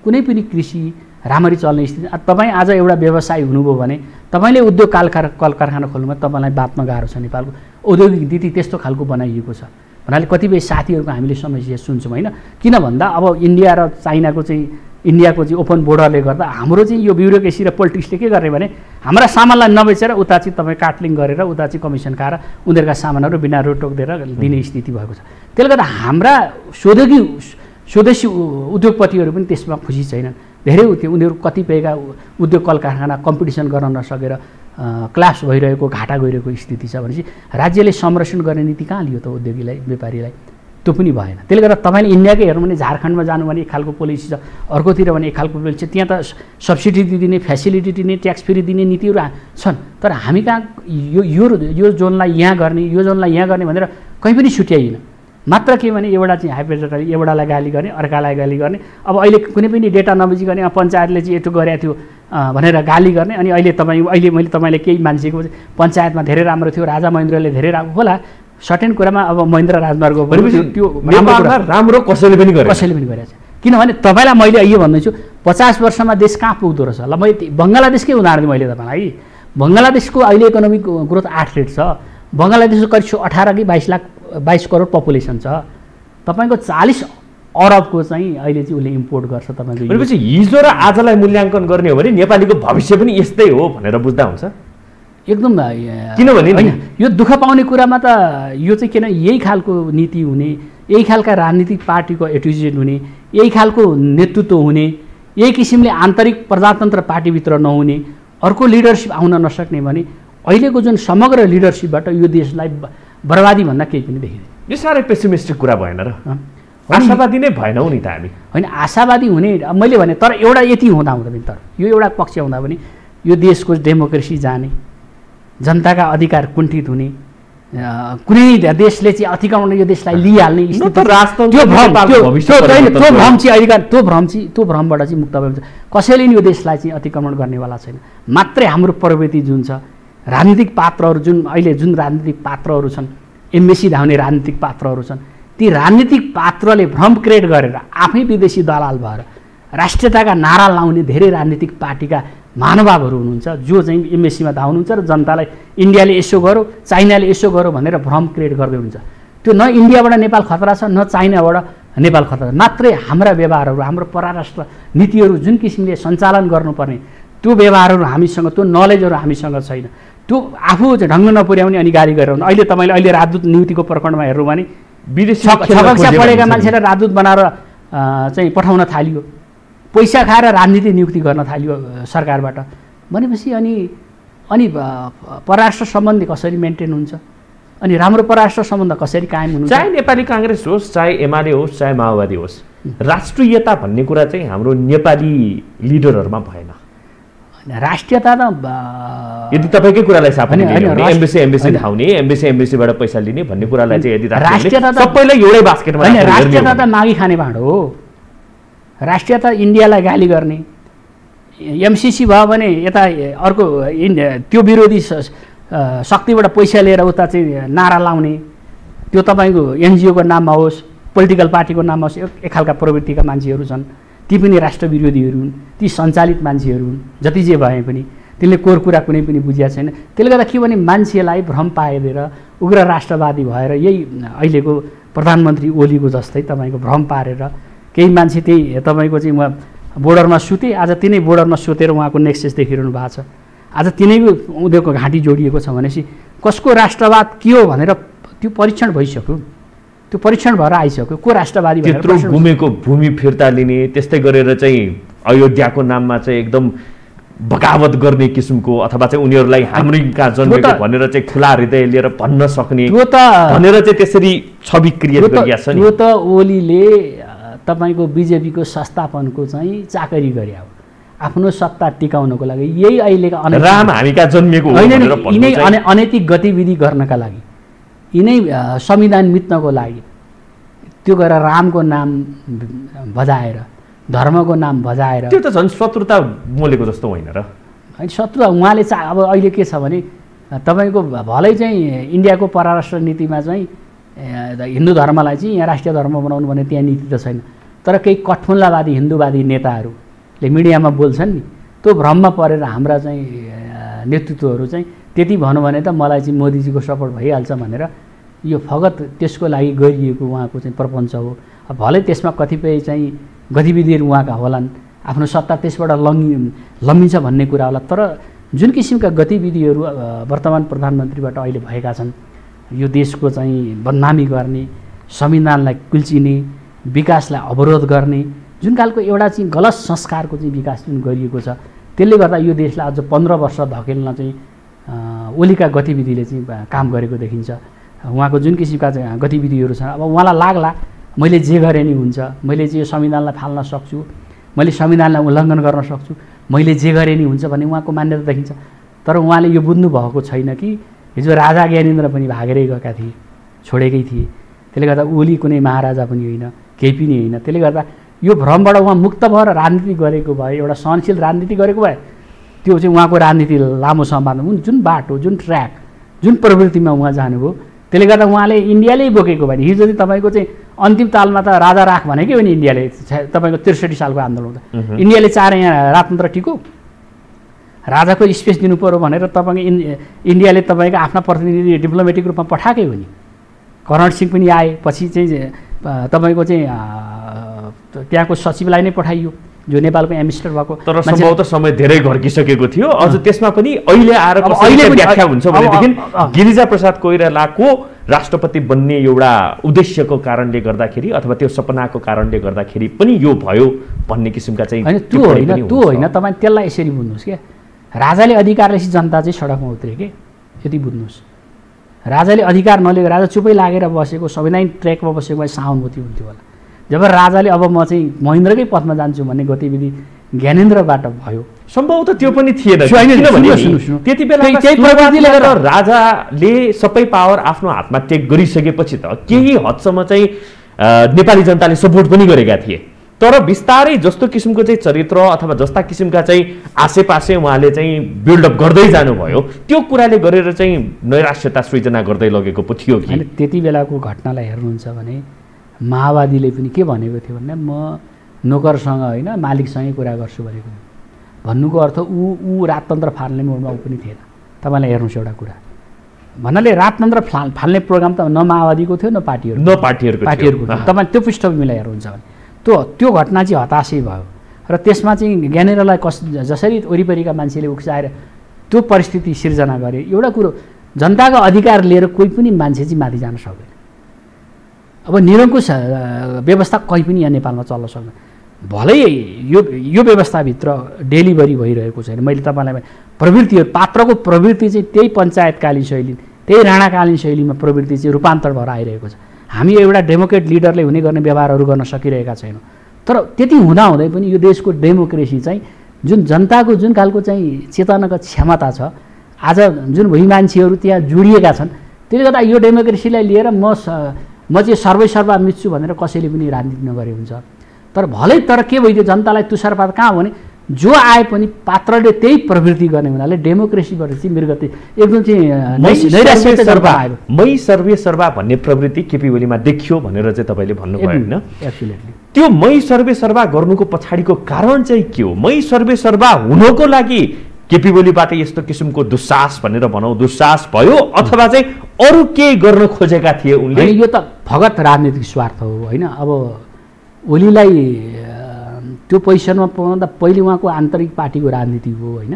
कुनै पनि कृषि राम्ररी चल्ने स्थिति। तपाईँ आज एउटा व्यवसायी हुनुभयो भने तपाईँले उद्योग कल कारखाना खोल्नुमा तपाईँलाई बाँच्न गाह्रो छ। नेपालको औद्योगिक नीति त्यस्तो खालको बनाइएको छ भन्नाले कतिपय साथीहरूको हामीले समस्या सुन्छौँ होइन। किन भन्दा अब इन्डिया र चाइनाको चाहिँ ओपन बोर्डरले गर्दा हाम्रो चाहिँ यो ब्युरोक्रेसी र पोलिटिक्सले के गर्ने भने हाम्रा सामानलाई नबेचेर उता चाहिँ तपाईँ काटलिङ गरेर उता चाहिँ कमिसन खाएर उनीहरूका सामानहरू बिना रोकटोक दिएर दिने स्थिति भएको छ। त्यसले गर्दा हाम्रा स्वदेशी उद्योगपतिहरू पनि त्यसमा खुसी छैनन्। धेरै उनीहरू कतिपयका उद्योग कल कारखाना कम्पिटिसन गर्न नसकेर क्लास भइरहेको घाटा गइरहेको स्थिति छ। भनेपछि राज्यले संरक्षण गर्ने नीति कहाँ लियो त उद्योगीलाई व्यापारीलाई? त्यो पनि भएन। त्यसले गर्दा तपाईँले इन्डियाकै हेर्नु भने झारखण्डमा जानु भने एक खालको पोलिसी छ, अर्कोतिर भने एक खालको पोलिसी छ। त्यहाँ त सब्सिडी दिने, फेसिलिटी दिने, ट्याक्स फ्री दिने नीतिहरू छन्, तर हामी कहाँ यो जोनलाई यहाँ गर्ने, यो जोनलाई यहाँ गर्ने भनेर कहीँ पनि छुट्याइएन। मात्र के भने एउटा चाहिँ हाइपोथेटिकली एउटालाई गाली गर्ने, अर्कालाई गाली गर्ने। अब अहिले कुनै पनि डेटा नबुझिकन पञ्चायतले चाहिँ यस्तो गरेको थियो भनेर गाली गर्ने। अनि अहिले मैले तपाईँले केही मान्छेको पञ्चायतमा धेरै राम्रो थियो, राजा महेन्द्रले धेरै राम्रो होला, सर्टेन कुरामा अब महेन्द्र राजमार्ग त्यो राम्रो कसैले पनि गरेको छ। किनभने तपाईँलाई मैले यो भन्दैछु 50 वर्षमा देश कहाँ पुग्दो रहेछ। ल मैले बङ्गलादेशकै उदाहरण दिएँ मैले तपाईँलाई। बङ्गलादेशको अहिले इकोनोमिक ग्रोथ 8 रेट छ। बङ्गलादेशको करिब 18 कि 22 करोड पपुलेसन छ। तपाईँको 40 अरबको चाहिँ अहिले चाहिँ उसले इम्पोर्ट गर्छ तपाईँको। भनेपछि हिजो र आजलाई मूल्याङ्कन गर्ने हो भने नेपालीको भविष्य पनि यस्तै हो भनेर बुझ्दा हुन्छ एकदम। किनभने होइन यो दुःख पाउने कुरामा त यो चाहिँ किन यही खालको नीति हुने, यही खालका राजनीतिक पार्टीको एटिट्युड हुने, यही खालको नेतृत्व हुने, यही किसिमले आन्तरिक प्रजातन्त्र पार्टीभित्र नहुने, अर्को लिडरसिप आउन नसक्ने भने अहिलेको जुन समग्र लिडरसिपबाट यो देशलाई बर्बादी भन्दा केही पनि देखिँदैन। यो साह्रै पेसिमिस्टिक कुरा भएन र? आशावादी नै भएनौ नि त हामी। होइन आशावादी हुने मैले भने, तर एउटा यति हुँदा पनि तर यो एउटा पक्ष हुँदा पनि यो देशको डेमोक्रेसी जाने, जनताका अधिकार कुण्ठित हुने, कुनै देशले चाहिँ अतिक्रमण यो देशलाई लिइहाल्ने त्यो भ्रमबाट चाहिँ मुक्त भएपछि कसैले नि यो देशलाई चाहिँ अतिक्रमण गर्नेवाला छैन। मात्रै हाम्रो प्रवृत्ति जुन छ, राजनीतिक पात्रहरू जुन राजनीतिक पात्रहरू छन्, एमबेसी धाउने राजनीतिक पात्रहरू छन्, ती राजनीतिक पात्रले भ्रम क्रिएट गरेर आफै विदेशी दलाल भएर राष्ट्रियताका नारा लाउने धेरै राजनीतिक पार्टीका महानुभावहरू हुनुहुन्छ जो चाहिँ एमबेसीमा धाउनुहुन्छ र जनतालाई इन्डियाले यसो गरौँ, चाइनाले यसो गरौँ भनेर भ्रम क्रिएट गर्दै हुन्छ। त्यो न इन्डियाबाट नेपाल खतरा छ, न चाइनाबाट नेपाल खतरा छ। मात्रै हाम्रा व्यवहारहरू, हाम्रो परराष्ट्र नीतिहरू जुन किसिमले सञ्चालन गर्नुपर्ने त्यो व्यवहारहरू हामीसँग, त्यो नलेजहरू हामीसँग छैन। त्यो आफू ढङ्ग नपुर्याउने अनि गाली गरेर अहिले तपाईँले अहिले राजदूत नियुक्तिको प्रकरणमा हेर्नु भने विदेशी कक्षा पढेका मान्छेलाई राजदूत बनाएर चाहिँ पठाउन थालियो, पैसा खाएर राजनीति नियुक्ति गर्न थालियो सरकारबाट भनेपछि अनि परराष्ट्र सम्बन्ध कसरी मेन्टेन हुन्छ, अनि राम्रो परराष्ट्र सम्बन्ध कसरी कायम हुन्छ? चाहे नेपाली काङ्ग्रेस होस्, चाहे एमाले होस्, चाहे माओवादी होस्, राष्ट्रियता भन्ने कुरा चाहिँ हाम्रो नेपाली लिडरहरूमा भएन। राष्ट्रियता त यदि तपाईँकै कुरालाई सापनी एमबेसी धाउने, एमबेसीबाट पैसा लिने भन्ने कुरालाई चाहिँ यदि राष्ट्रियता सबैलाई एउटै बास्केटमा राष्ट्रियता त मागी खाने भाँडो हो। राष्ट्रियता इन्डियालाई गाली गर्ने, एमसिसी भयो भने यता अर्को त्यो विरोधी शक्तिबाट पैसा लिएर उता चाहिँ नारा लाउने, त्यो तपाईँको एनजिओको नाममा होस्, पोलिटिकल पार्टीको नाममा होस्, एक खालका प्रवृत्तिका मान्छेहरू छन्, ती पनि राष्ट्र विरोधीहरू हुन्, ती सञ्चालित मान्छेहरू हुन्। जति जे भए पनि तिनले कोर कुरा कुनै पनि बुझिया छैन। त्यसले गर्दा के भने मान्छेलाई भ्रम पाइदिएर उग्र राष्ट्रवादी भएर यही अहिलेको प्रधानमन्त्री ओलीको जस्तै तपाईँको भ्रम पारेर केही मान्छे त्यही तपाईँको चाहिँ उहाँ बोर्डरमा सुते, आज तिनै बोर्डरमा सुतेर उहाँको नेक्सेस देखिरहनु भएको छ। आज तिनैको उनीहरूको घाँटी जोडिएको छ भनेपछि कसको राष्ट्रवाद के हो भनेर त्यो परीक्षण भइसक्यो, त्यो परीक्षण भएर आइसक्यो को राष्ट्रवादी त्यत्रो घुमेको भूमि फिर्ता लिने, त्यस्तै गरेर चाहिँ अयोध्याको नाममा चाहिँ एकदम बगावत गर्ने किसिमको अथवा चाहिँ उनीहरूलाई हाम्रै कहाँ जन्मेको भनेर चाहिँ खुला हृदय लिएर भन्न सक्ने भनेर चाहिँ त्यसरी छवि क्रिएट गरिएको छ नि। यो त ओलीले तपाईँको बिजेपीको संस्थापनको चाहिँ चाकरी गरे हो, आफ्नो सत्ता टिकाउनको लागि। यही अहिलेका राम हामी कहाँ जन्मेको यिनै अनैतिक गतिविधि गर्नका लागि, यिनै संविधान मिच्नको लागि त्यो गरेर रामको नाम बजाएर, धर्मको नाम बजाएर, त्यो त झन् शत्रुता मोलेको जस्तो होइन र? होइन, शत्रुता उहाँले अब अहिले के छ भने तपाईँको भलै चाहिँ इन्डियाको परराष्ट्र नीतिमा चाहिँ हिन्दू धर्मलाई चाहिँ यहाँ राष्ट्रिय धर्म बनाउनु भने त्यहाँ नीति त छैन, तर केही कठमुल्लावादी हिन्दूवादी नेताहरूले मिडियामा बोल्छन् नि, त्यो भ्रममा परेर हाम्रा चाहिँ नेतृत्वहरू चाहिँ त्यति भनौँ भने त मलाई चाहिँ मोदीजीको सपोर्ट भइहाल्छ भनेर यो फगत त्यसको लागि गरिएको उहाँको चाहिँ प्रपञ्च हो। अब भलै त्यसमा कतिपय चाहिँ गतिविधिहरू उहाँका होलान्, आफ्नो सत्ता त्यसबाट लम्बिन्छ भन्ने कुरा होला, तर जुन किसिमका गतिविधिहरू वर्तमान प्रधानमन्त्रीबाट अहिले भएका छन्, यो देशको चाहिँ बदनामी गर्ने, संविधानलाई कुल्चिने, विकासलाई अवरोध गर्ने, जुन खालको एउटा चाहिँ गलत संस्कारको चाहिँ विकास जुन गरिएको छ, त्यसले गर्दा यो देशलाई अझ 15 वर्ष धकेल्न चाहिँ ओलीका गतिविधिले चाहिँ काम गरेको देखिन्छ। उहाँको जुन किसिमका चाहिँ गतिविधिहरू छन्, अब उहाँलाई लाग्ला मैले जे गरे नि हुन्छ, मैले चाहिँ यो संविधानलाई फाल्न सक्छु, मैले संविधानलाई उल्लङ्घन गर्न सक्छु, मैले जे गरे नि हुन्छ भन्ने उहाँको मान्यता देखिन्छ। तर उहाँले यो बुझ्नु भएको छैन कि हिजो राजा ज्ञानेन्द्र पनि भागेरै गएका थिए, छोडेकै थिए। त्यसले गर्दा ओली कुनै महाराजा पनि होइन, केही पनि होइन। त्यसले गर्दा यो भ्रमबाट उहाँ मुक्त भएर राजनीति गरेको भए, एउटा सहनशील राजनीति गरेको भए, त्यो चाहिँ उहाँको राजनीति लामो समयमा जुन बाटो, जुन ट्र्याक, जुन प्रवृत्तिमा उहाँ जानुभयो, त्यसले गर्दा उहाँले इन्डियाले बोकेको भने हिजो चाहिँ तपाईँको चाहिँ अन्तिम तालमा त राजा राख भनेकै हो नि इन्डियाले। तपाईँको 63 सालको आन्दोलन हुँदा इन्डियाले चाहे यहाँ राजतन्त्र टिको, राजाको स्पेस दिनु पऱ्यो भनेर तपाईँको इन्डियाले तपाईँको आफ्ना प्रतिनिधि डिप्लोमेटिक रूपमा पठाएकै हो नि। करण सिंह पनि आए, पछि चाहिँ तपाईँको चाहिँ त्यहाँको सचिवलाई नै पठाइयो जो नेपालको एम्बेसडर भएको। तर सम्भवतः समय धेरै घर्किसकेको थियो, अझ त्यसमा पनि अहिले आएर अहिले व्याख्या हुन्छ भनेदेखि गिरिजा प्रसाद कोइरालाको राष्ट्रपति बन्ने एउटा उद्देश्यको कारणले गर्दाखेरि अथवा त्यो सपनाको कारणले गर्दाखेरि पनि यो भयो भन्ने किसिमका चाहिँ होइन। त्यो होइन, तपाईँ त्यसलाई यसरी बुझ्नुहोस् क्या, राजाले अधिकारले जनता चाहिँ सडकमा उत्रे के, यति बुझ्नुहोस्। राजाले अधिकार नलिएको, राजा चुपै लागेर बसेको, संवैधानिक ट्र्याकमा बसेको भए सहानुभूति हुन्थ्यो होला। जब राजाले अब म चाहिँ महेन्द्रकै पथमा जान्छु भन्ने गतिविधि ज्ञानेन्द्रबाट भयो, सम्भवतः त्यो पनि थिएन, किनभने त्यति बेला राजाले सबै पावर आफ्नो हातमा टेक गरिसकेपछि त केही हदसम्म चाहिँ नेपाली जनताले सपोर्ट पनि गरेका थिए। तर बिस्तारै जस्तो किसिमको चाहिँ चरित्र अथवा जस्ता किसिमका चाहिँ आसेपासे उहाँले चाहिँ बिल्डअप गर्दै जानुभयो, त्यो कुराले गरेर चाहिँ नैराश्यता सृजना गर्दै लगेको पो थियो कि? त्यति बेलाको घटनालाई हेर्नुहुन्छ भने माओवादीले पनि के भनेको थियो भने म नोकरसँग होइन मालिकसँगै कुरा गर्छु भनेको, भन्नुको अर्थ ऊ राजतन्त्र फाल्ने मोडमा ऊ पनि थिएन। तपाईँलाई हेर्नुहोस् एउटा कुरा भन्नाले राजतन्त्र फाल्ने प्रोग्राम त न माओवादीको थियो न पार्टीहरूको। तपाईँ त्यो पृष्ठभूमिलाई हेर्नुहुन्छ भने त्यो घटना चाहिँ हताशै भयो र त्यसमा चाहिँ ज्ञानेन्द्रलाई जसरी वरिपरिका मान्छेले उक्साएर त्यो परिस्थिति सिर्जना गरे। एउटा कुरो जनताको अधिकार लिएर कोही पनि मान्छे चाहिँ माथि जान सक्दैन। अब निरङ्कुश व्यवस्था कहीँ पनि यहाँ नेपालमा चल्न सक्दैन। भलै यो व्यवस्थाभित्र डेलिभरी भइरहेको छैन। मैले तपाईँलाई प्रवृत्तिहरू पात्रको प्रवृत्ति चाहिँ त्यही पञ्चायतकालीन शैली त्यही राणाकालीन शैलीमा प्रवृत्ति चाहिँ रूपान्तर भएर आइरहेको छ। हामी एउटा डेमोक्रेट लिडरले हुने गर्ने व्यवहारहरू गर्न सकिरहेका छैनौँ। तर त्यति हुँदाहुँदै पनि यो देशको डेमोक्रेसी चाहिँ जुन जनताको जुन खालको चाहिँ चेतनाको क्षमता छ, आज जुन भई मान्छेहरू त्यहाँ जोडिएका छन्, त्यसले गर्दा यो डेमोक्रेसीलाई लिएर म चाहिँ सर्वैसर्वा मिच्छु भनेर कसैले पनि राजनीति नगरे हुन्छ। तर के भइदियो जनतालाई तुषारपात कहाँ भने जो आए पनि पात्रले त्यही प्रवृत्ति गर्ने हुनाले डेमोक्रेसीबाट चाहिँ मृगति एकदम चाहिँ मै सर्वे सर्वा भन्ने प्रवृत्ति केपी ओलीमा देखियो भनेर चाहिँ तपाईँले भन्नुभयो होइन? एब्सोल्युटली। त्यो मै सर्वे सर्वा गर्नुको पछाडिको कारण चाहिँ के हो? मै सर्वे सर्वा हुनको लागि केपी ओलीबाट यस्तो किसिमको दुस्साहस भनेर भनौँ दुस्साहस भयो अथवा चाहिँ अरू केही गर्न खोजेका थिए उनले? यो त फगत राजनीतिक स्वार्थ हो होइन। अब ओलीलाई त्यो पोजिसनमा पुर्याउँदा पहिले उहाँको आन्तरिक पार्टीको राजनीति हो होइन।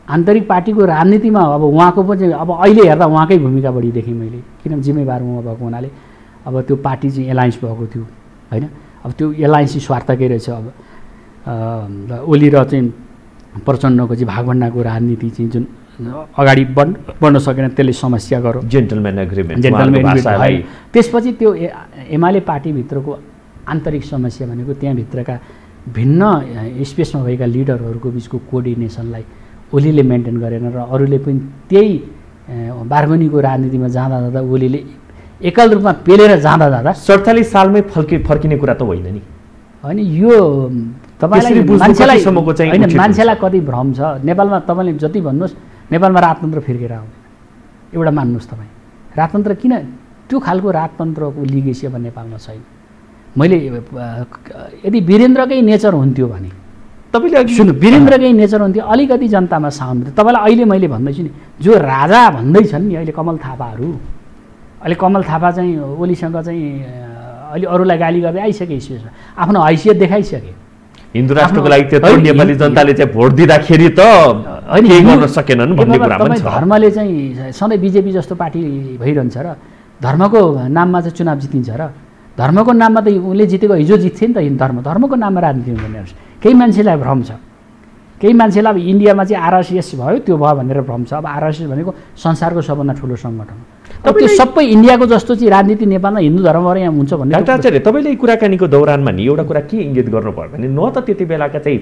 आन्तरिक पार्टीको राजनीतिमा अब उहाँको पनि अब अहिले हेर्दा उहाँकै भूमिका बढी देखेँ मैले, किनभने जिम्मेवार उहाँ भएको हुनाले। अब त्यो पार्टी चाहिँ एलायन्स भएको थियो होइन। अब त्यो एलायन्स स्वार्थकै रहेछ। अब ओली र चाहिँ प्रचण्डको चाहिँ भागभण्डाको राजनीति चाहिँ जुन अगाडि बढ्न सकेन त्यसले समस्या गर्यो। जेन्टलम्यान एग्रिमेन्ट भयो। त्यसपछि त्यो एमाले पार्टीभित्रको आन्तरिक समस्या भनेको त्यहाँभित्रका भिन्न स्पेसमा भएका लिडरहरूको बिचको कोअर्डिनेसनलाई ओलीले मेन्टेन गरेन र अरूले पनि त्यही बार्गनीको राजनीतिमा जाँदा जाँदा ओलीले एकल रूपमा पेलेर जाँदा 47 सालमै फर्किने कुरा त होइन नि होइन। यो तपाईँलाई मान्छेलाई कति भ्रम छ। नेपालमा तपाईँले जति भन्नुहोस् नेपालमा राजतन्त्र फिर्केर आउँदैन एउटा मान्नुहोस् तपाईँ। राजतन्त्र किन त्यो खालको राजतन्त्रको लिगेसी अब नेपालमा छैन। मैले यदि वीरेन्द्रकै नेचर हुन्थ्यो भने तपाईँले सुन्नु वीरेन्द्रकै नेचर हुन्थ्यो अलिकति जनतामा सहानुभूति। तपाईँलाई अहिले मैले भन्दैछु नि जो राजा भन्दैछन् नि अहिले कमल थापाहरू, अहिले कमल थापा चाहिँ ओलीसँग चाहिँ अहिले अरूलाई गाली गर्दै आइसके स्पेसमा आफ्नो हैसियत देखाइसके। हिन्दू राष्ट्रको लागि त्यत्रो नेपाली जनताले चाहिँ भोट दिँदाखेरि त केही गर्न सकेनन् भन्ने कुरा पनि छ। धर्मले चाहिँ सधैँ बिजेपी जस्तो पार्टी भइरहन्छ र धर्मको नाममा चाहिँ चुनाव जितिन्छ र धर्मको नाममा त उसले जितेको हिजो जित्थ्यो नि त। धर्मको नाममा राजनीति हुँदैन। केही मान्छेलाई भ्रम छ, केही मान्छेलाई अब इन्डियामा चाहिँ आरएसएस भयो त्यो भयो भनेर भ्रम छ। अब आरएसएस भनेको संसारको सबभन्दा ठुलो सङ्गठन हो। त्यो सबै इन्डियाको जस्तो चाहिँ राजनीति नेपालमा हिन्दू धर्मबाट यहाँ हुन्छ भन्ने। डाक्टर आचार्य तपाईँले कुराकानीको दौरानमा नि एउटा कुरा के इङ्गित गर्नु पर्यो भने न त त्यति बेलाका चाहिँ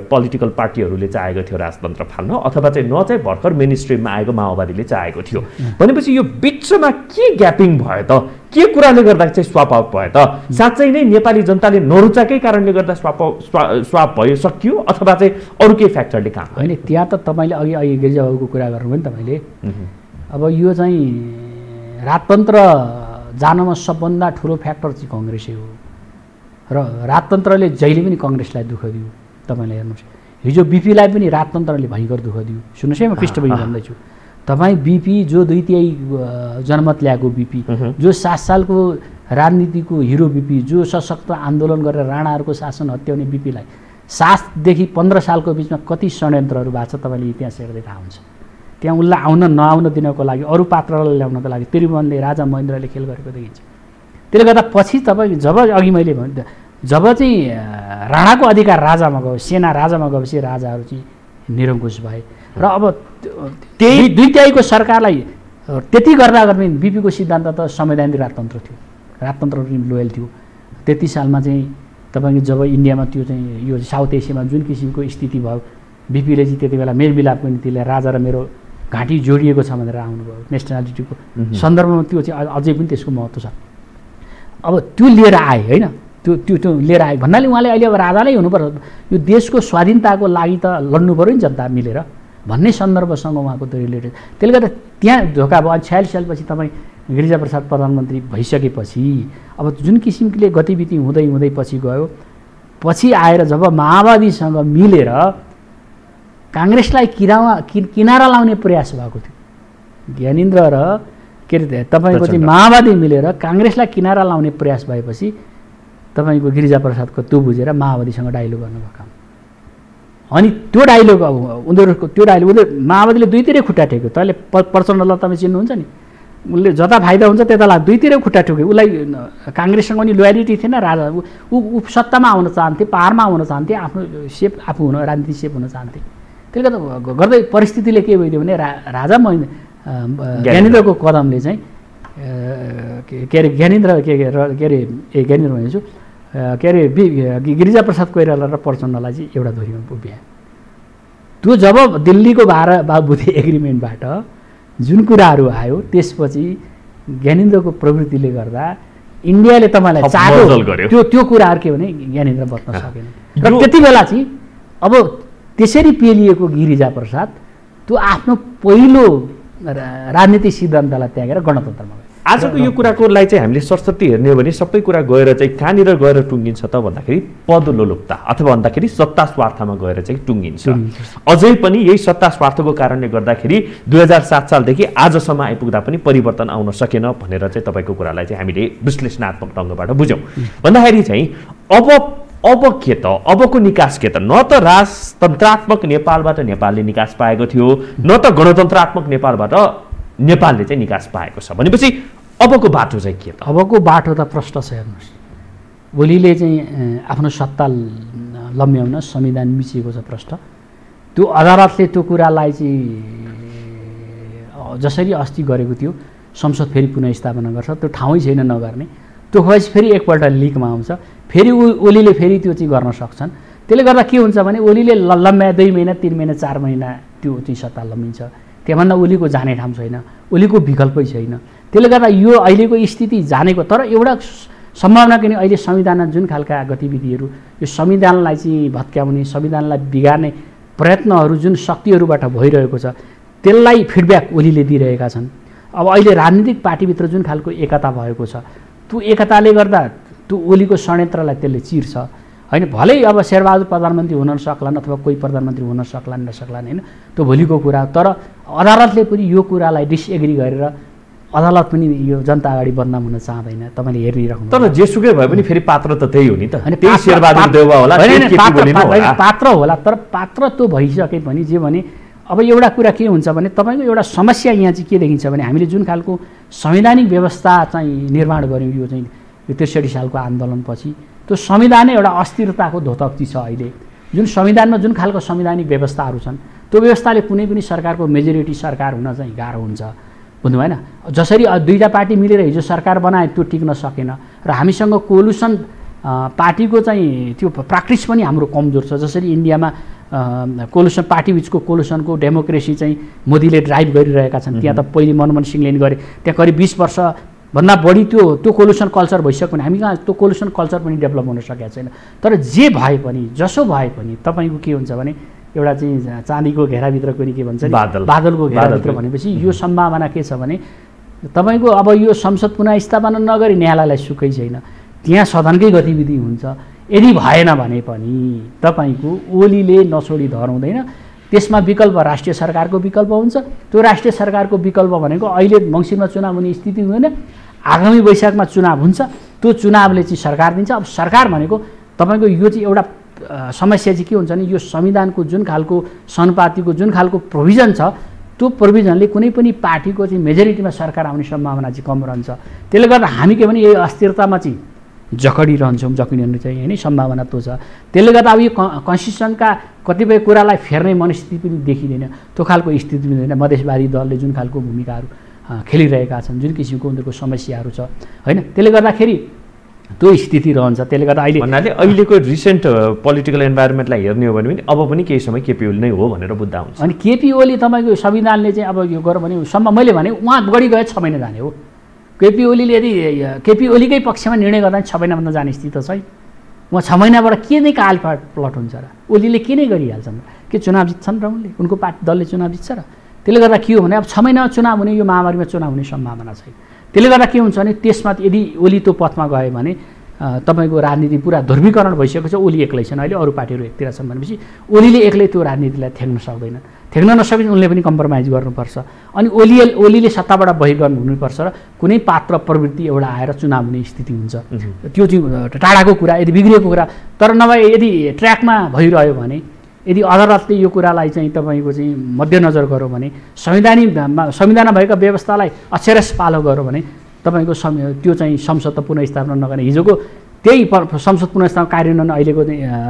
पोलिटिकल पार्टीहरूले चाहेको थियो राजतन्त्र फाल्न अथवा चाहिँ न चाहिँ भर्खर मेन स्ट्रिममा आएको माओवादीले चाहेको थियो भनेपछि यो बिचमा के ग्यापिङ भयो त? के कुराले गर्दा चाहिँ स्वाप आउट भयो त? साँच्चै नै नेपाली जनताले नरुचाकै कारणले गर्दा स्वाप भयो सकियो अथवा चाहिँ अरू केही फ्याक्टरले काम होइन? त्यहाँ त तपाईँले अघि गिरिजाबाबुको कुरा गर्नुभयो नि तपाईँले। अब यो चाहिँ राजतन्त्र जानमा सबभन्दा ठुलो फ्याक्टर चाहिँ कङ्ग्रेसै हो र राजतन्त्रले जहिले पनि कङ्ग्रेसलाई दुःख दियो। तपाईँले हेर्नुहोस् हिजो बिपीलाई पनि राजतन्त्रले भयङ्कर दुःख दियो। सुन्नुहोस् है म पृष्ठभूमि भन्दैछु। तपाईँ बिपी जो 2 जनमत ल्याएको बिपी, जो 7 सालको राजनीतिको हिरो बिपी, जो सशक्त आन्दोलन गरेर राणाहरूको शासन हत्याउने बिपीलाई 7 देखि 15 सालको बिचमा कति षड्यन्त्रहरू भएको छ तपाईँले इतिहास हेर्दै थाहा हुन्छ। त्यहाँ उसलाई आउन नआउन दिनको लागि अरू पात्रलाई ल्याउनको लागि त्रिभुवनले राजा महेन्द्रले खेल गरेको देखिन्छ। त्यसले गर्दा पछि तपाईँ जब अघि मैले भने जब चाहिँ राणाको अधिकार राजामा गयो, सेना राजामा गएपछि राजाहरू चाहिँ निरङ्कुश भए र अब त्यही 2/3 सरकारलाई त्यति गर्दा पनि बिपीको सिद्धान्त त संवैधानिक राजतन्त्र थियो, राजतन्त्र लोयल थियो। 33 सालमा चाहिँ तपाईँको जब इन्डियामा त्यो चाहिँ यो साउथ एसियामा जुन किसिमको स्थिति भयो बिपीले चाहिँ त्यति बेला मेलमिलापको नीतिले राजा र मेरो घाँटी जोडिएको छ भनेर आउनुभयो। नेसनालिटीको सन्दर्भमा त्यो चाहिँ अझै पनि त्यसको महत्त्व छ। अब त्यो लिएर आए होइन, त्यो लिएर आए भन्नाले उहाँले अहिले अब राजा नै हुनुपर्छ, यो देशको स्वाधीनताको लागि त लड्नु पऱ्यो नि जनता मिलेर भन्ने सन्दर्भसँग उहाँको त्यो रिलेटेड। त्यसले गर्दा त्यहाँ धोका भयो। 46 सालपछि तपाईँ गिरिजाप्रसाद प्रधानमन्त्री भइसकेपछि अब जुन किसिमले गतिविधि हुँदै हुँदै पछि गयो, पछि आएर जब माओवादीसँग मिलेर काङ्ग्रेसलाई किनारा लाउने प्रयास भएको थियो, ज्ञानेन्द्र र के अरे तपाईँको चाहिँ माओवादी मिलेर काङ्ग्रेसलाई किनारा लाउने प्रयास भएपछि तपाईँको गिरिजाप्रसादको त्यो बुझेर माओवादीसँग डाइलोग गर्नुभएको काम। अनि त्यो डाइलोग उनीहरूको त्यो डाइलोग माओवादीले दुईतिरै खुट्टा टेक्यो। तैँले प्रचण्डलाई तपाईँ चिन्नुहुन्छ नि, उसले जता फाइदा हुन्छ त्यता लाग्यो, दुईतिरै खुट्टा टेक्यो। उसलाई काङ्ग्रेससँग पनि लोयलिटी थिएन, राजा ऊ सत्तामा आउन चाहन्थे, पावरमा आउन चाहन्थे, आफ्नो सेप आफू हुन राजनीतिक सेप हुन चाहन्थे। त्यसले गर्दा गर्दै परिस्थितिले के भइदियो भने राजा ज्ञानेन्द्रको कदमले चाहिँ के अरे ज्ञानेन्द्र ज्ञानेन्द्र भनेछु के अरे गिरिजाप्रसाद कोइराला र प्रचण्डलाई चाहिँ एउटा धुरीमा पुग्यो। त्यो जब दिल्लीको 12 बुँदे एग्रिमेन्टबाट जुन कुराहरू आयो त्यसपछि ज्ञानेन्द्रको प्रवृत्तिले गर्दा इन्डियाले तपाईँलाई चाह्यो त्यो कुराहरू के भने ज्ञानेन्द्र बच्न सकेन। र त्यति बेला चाहिँ अब त्यसरी पेलिएको गिरिजाप्रसाद त्यो आफ्नो पहिलो राजनीतिक सिद्धान्तलाई त्यागेर गणतन्त्रमा गयो। आजको यो कुराकोलाई चाहिँ हामीले सरस्वती हेर्ने हो भने सबै कुरा गएर चाहिँ कहाँनिर गएर टुङ्गिन्छ त भन्दाखेरि पदलोलुपता अथवा भन्दाखेरि सत्ता स्वार्थमा गएर चाहिँ टुङ्गिन्छ। अझै पनि यही सत्ता स्वार्थको कारणले गर्दाखेरि 2007 सालदेखि आजसम्म आइपुग्दा पनि परिवर्तन आउन सकेन भनेर चाहिँ तपाईँको कुरालाई चाहिँ हामीले विश्लेषणात्मक ढङ्गबाट बुझ्यौँ। भन्दाखेरि चाहिँ अब के त अबको निकास के त, न त राजतन्त्रात्मक नेपालबाट नेपालले निकास पाएको थियो, न त गणतन्त्रात्मक नेपालबाट नेपालले चाहिँ निकास पाएको छ। भनेपछि अबको बाटो चाहिँ के त? अबको बाटो त प्रष्ट छ। हेर्नुहोस्, ओलीले चाहिँ आफ्नो सत्ता लम्ब्याउन संविधान मिचिएको छ प्रष्ट। त्यो अदालतले त्यो कुरालाई चाहिँ जसरी अस्ति गरेको थियो संसद फेरि पुनःस्थापना गर्छ, त्यो ठाउँै छैन नगर्ने, त्यो भएपछि फेरि एकपल्ट लिकमा आउँछ, फेरि ओलीले फेरि त्यो चाहिँ गर्न सक्छन्। त्यसले गर्दा के हुन्छ भने ओलीले लम्ब्या 2 महिना 3 महिना 4 महिना त्यो चाहिँ सत्ता लम्बिन्छ, त्यहाँभन्दा ओलीको जाने ठाउँ छैन, ओलीको विकल्पै छैन। त्यसले गर्दा यो अहिलेको स्थिति जानेको, तर एउटा सम्भावना किन अहिले संविधानमा जुन खालका गतिविधिहरू यो संविधानलाई चाहिँ भत्काउने, संविधानलाई बिगार्ने प्रयत्नहरू जुन शक्तिहरूबाट भइरहेको छ त्यसलाई फिडब्याक ओलीले दिइरहेका छन्। अब अहिले राजनीतिक पार्टीभित्र जुन खालको एकता भएको छ त्यो एकताले गर्दा त्यो ओलीको षड्यन्त्रलाई त्यसले चिर्छ होइन। भलै अब शेरबहादुर प्रधानमन्त्री हुन सक्लान् अथवा कोही प्रधानमन्त्री हुन सक्लान् नसक्लान् होइन, त्यो भोलिको कुरा। तर अदालतले पनि यो कुरालाई डिसएग्री गरेर अदालत पनि यो जनता अगाडि बदनाम हुन चाहँदैन, तपाईँले हेरिराख्नु। तर जेसुकै भए पनि फेरि पात्र त त्यही हो नि त, त्यही शेरबहादुर देउवा होला, पात्र होला। तर पात्र त्यो भइसके पनि जे भने अब एउटा कुरा के हुन्छ भने तपाईँको एउटा समस्या यहाँ चाहिँ के देखिन्छ भने हामीले जुन खालको संवैधानिक व्यवस्था चाहिँ निर्माण गऱ्यौँ यो चाहिँ 63 सालको आन्दोलनपछि, त्यो संविधानै एउटा अस्थिरताको धोतक्ती छ। अहिले जुन संविधानमा जुन खालको संवैधानिक व्यवस्थाहरू छन् त्यो व्यवस्थाले कुनै पनि सरकारको मेजोरिटी सरकार हुन चाहिँ गाह्रो हुन्छ, बुझ्नु भएन। जसरी दुईटा पार्टी मिलेर हिजो सरकार बनाए त्यो टिक्न सकेन र हामीसँग कोलुसन पार्टीको चाहिँ त्यो प्र्याक्टिस पनि हाम्रो कमजोर छ। जसरी इन्डियामा कोलुसन पार्टीबिचको कोलुसनको डेमोक्रेसी चाहिँ मोदीले ड्राइभ गरिरहेका छन्, त्यहाँ त पहिले मनमोहन सिंहले गरे, त्यहाँ करिब 20 वर्षभन्दा बढी त्यो कोलुसन कल्चर भइसक्यो भने हामी कहाँ त्यो कोलुसन कल्चर पनि डेभलप हुन सकेको छैन। तर जे भए पनि जसो भए पनि तपाईँको के हुन्छ भने एउटा चाहिँ चाँदीको घेराभित्र पनि के भन्छ बादलको घेराभित्र भनेपछि यो सम्भावना के छ भने तपाईँको अब यो संसद पुनःस्थापना नगरी न्यायालयलाई सुकै छैन, त्यहाँ सदनकै गतिविधि हुन्छ। यदि भएन भने पनि तपाईँको ओलीले नछोडी धराउँदैन, त्यसमा विकल्प राष्ट्रिय सरकारको विकल्प हुन्छ। त्यो राष्ट्रिय सरकारको विकल्प भनेको अहिले मङ्सिरमा चुनाव हुने स्थिति हुँदैन, आगामी वैशाखमा चुनाव हुन्छ, त्यो चुनावले चाहिँ सरकार दिन्छ। अब सरकार भनेको तपाईँको यो चाहिँ एउटा समस्या चाहिँ के हुन्छ भने यो संविधानको जुन खालको सनुपातिको जुन खालको प्रोभिजन छ त्यो प्रोभिजनले कुनै पनि पार्टीको चाहिँ मेजोरिटीमा सरकार आउने सम्भावना चाहिँ कम रहन्छ। त्यसले गर्दा हामी के भने यही अस्थिरतामा चाहिँ जकडिरहन्छौँ, जकडिनु चाहिँ होइन सम्भावना त्यो छ। त्यसले गर्दा अब यो कन्स्टिट्युसनका कतिपय कुरालाई फेर्ने मनस्थिति पनि देखिँदैन, त्यो खालको स्थिति पनि हुँदैन। मधेसवादी दलले जुन खालको भूमिकाहरू खेलिरहेका छन्, जुन किसिमको उनीहरूको समस्याहरू छ होइन, त्यसले गर्दाखेरि त्यो स्थिति रहन्छ। त्यसले गर्दा भन्नाले अहिलेको रिसेन्ट पोलिटिकल इन्भाइरोमेन्टलाई हेर्ने हो भने पनि अब पनि केही समय केपी ओली नै हो भनेर बुझ्दा हुन्छ। अनि केपी ओली तपाईँको संविधानले चाहिँ अब यो गर भने सम्म मैले भने उहाँ गढी गए 6 महिना जाने हो। केपी ओलीले यदि केपी ओलीकै पक्षमा निर्णय गर्दा 6 महिनाभन्दा जाने स्थिति त छैन। उहाँ 6 महिनाबाट के नै काल प्लट हुन्छ र? ओलीले के नै गरिहाल्छन्? के चुनाव जित्छन् र उनले? उनको पार्टी दलले चुनाव जित्छ र? त्यसले गर्दा के हो भने अब 6 महिनामा चुनाव हुने, यो महामारीमा चुनाव हुने सम्भावना छैन। त्यसले गर्दा के हुन्छ भने त्यसमा यदि ओली त्यो पथमा गयो भने तपाईँको राजनीति पुरा ध्रुवीकरण भइसकेको छ। ओली एक्लै छन्, अहिले अरू पार्टीहरू एकतिर छन् भनेपछि ओलीले एक्लै त्यो राजनीतिलाई थ्याक्न सक्दैन। थ्याक्न नसकेपछि उनले पनि कम्प्रोमाइज गर्नुपर्छ। अनि ओलीले सत्ताबाट बहिर्गमन हुनुपर्छ र कुनै पात्र प्रवृत्ति एउटा आएर चुनाव हुने स्थिति हुन्छ। त्यो चाहिँ टाढाको कुरा, यदि बिग्रिएको कुरा। तर नभए यदि ट्र्याकमा भइरह्यो भने, यदि अदालतले यो कुरालाई चाहिँ तपाईँको चाहिँ मध्यनजर गर्यो भने, संविधानमा भएका व्यवस्थालाई अक्षरश पालो गर्यो भने तपाईँको त्यो चाहिँ संसद त पुनर्स्थापना नगर्ने, हिजोको त्यही संसद पुनर्स्थापना कार्यान्वयन अहिलेको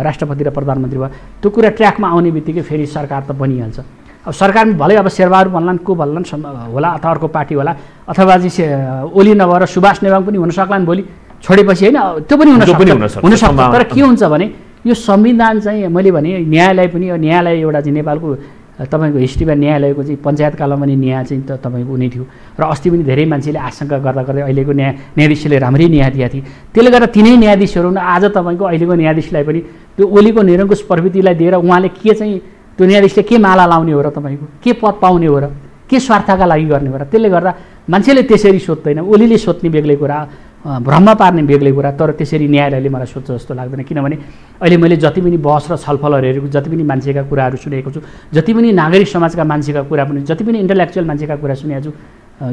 राष्ट्रपति र प्रधानमन्त्री भयो, त्यो कुरा ट्र्याकमा आउने बित्तिकै फेरि सरकार त बनिहाल्छ। अब सरकारमा भलै अब शेरबहादुर भन्लान्, को भन्लान् होला, अथवा अर्को पार्टी होला, अथवा चाहिँ ओली नभएर सुभाष नेवाङ पनि हुन सक्लान् भोलि छोडेपछि, होइन? त्यो पनि हुनसक्छ। तर के हुन्छ भने यो संविधान चाहिँ मैले भने न्यायालय पनि, न्यायालय एउटा चाहिँ नेपालको तपाईँको हिस्ट्रीमा न्यायालयको चाहिँ पञ्चायत कालमा पनि न्याय चाहिँ तपाईँको हुने थियो र अस्ति पनि धेरै मान्छेले आशंका गर्दा गर्दै अहिलेको न्यायाधीशले राम्रै न्याय दिएका थिए। त्यसले गर्दा तिनै न्यायाधीशहरू आज तपाईँको अहिलेको न्यायाधीशलाई पनि त्यो ओलीको निरङ्कुश प्रवृत्तिलाई दिएर उहाँले के चाहिँ त्यो न्यायाधीशले के माला लाउने हो र, तपाईँको के पद पाउने हो र, के स्वार्थका लागि गर्ने हो र? त्यसले गर्दा मान्छेले त्यसरी सोध्दैन। ओलीले सोध्ने बेग्लै कुरा, भ्रममा पार्ने बेग्लै कुरा, तर त्यसरी न्यायालयले मलाई सोध्छ जस्तो लाग्दैन। किनभने अहिले मैले जति पनि बहस र छलफलहरू हेरेको, जति पनि मान्छेका कुराहरू सुनेको छु, जति पनि नागरिक समाजका मान्छेका कुरा पनि, जति पनि इन्टेलेक्चुअल मान्छेका कुरा सुनेको छु,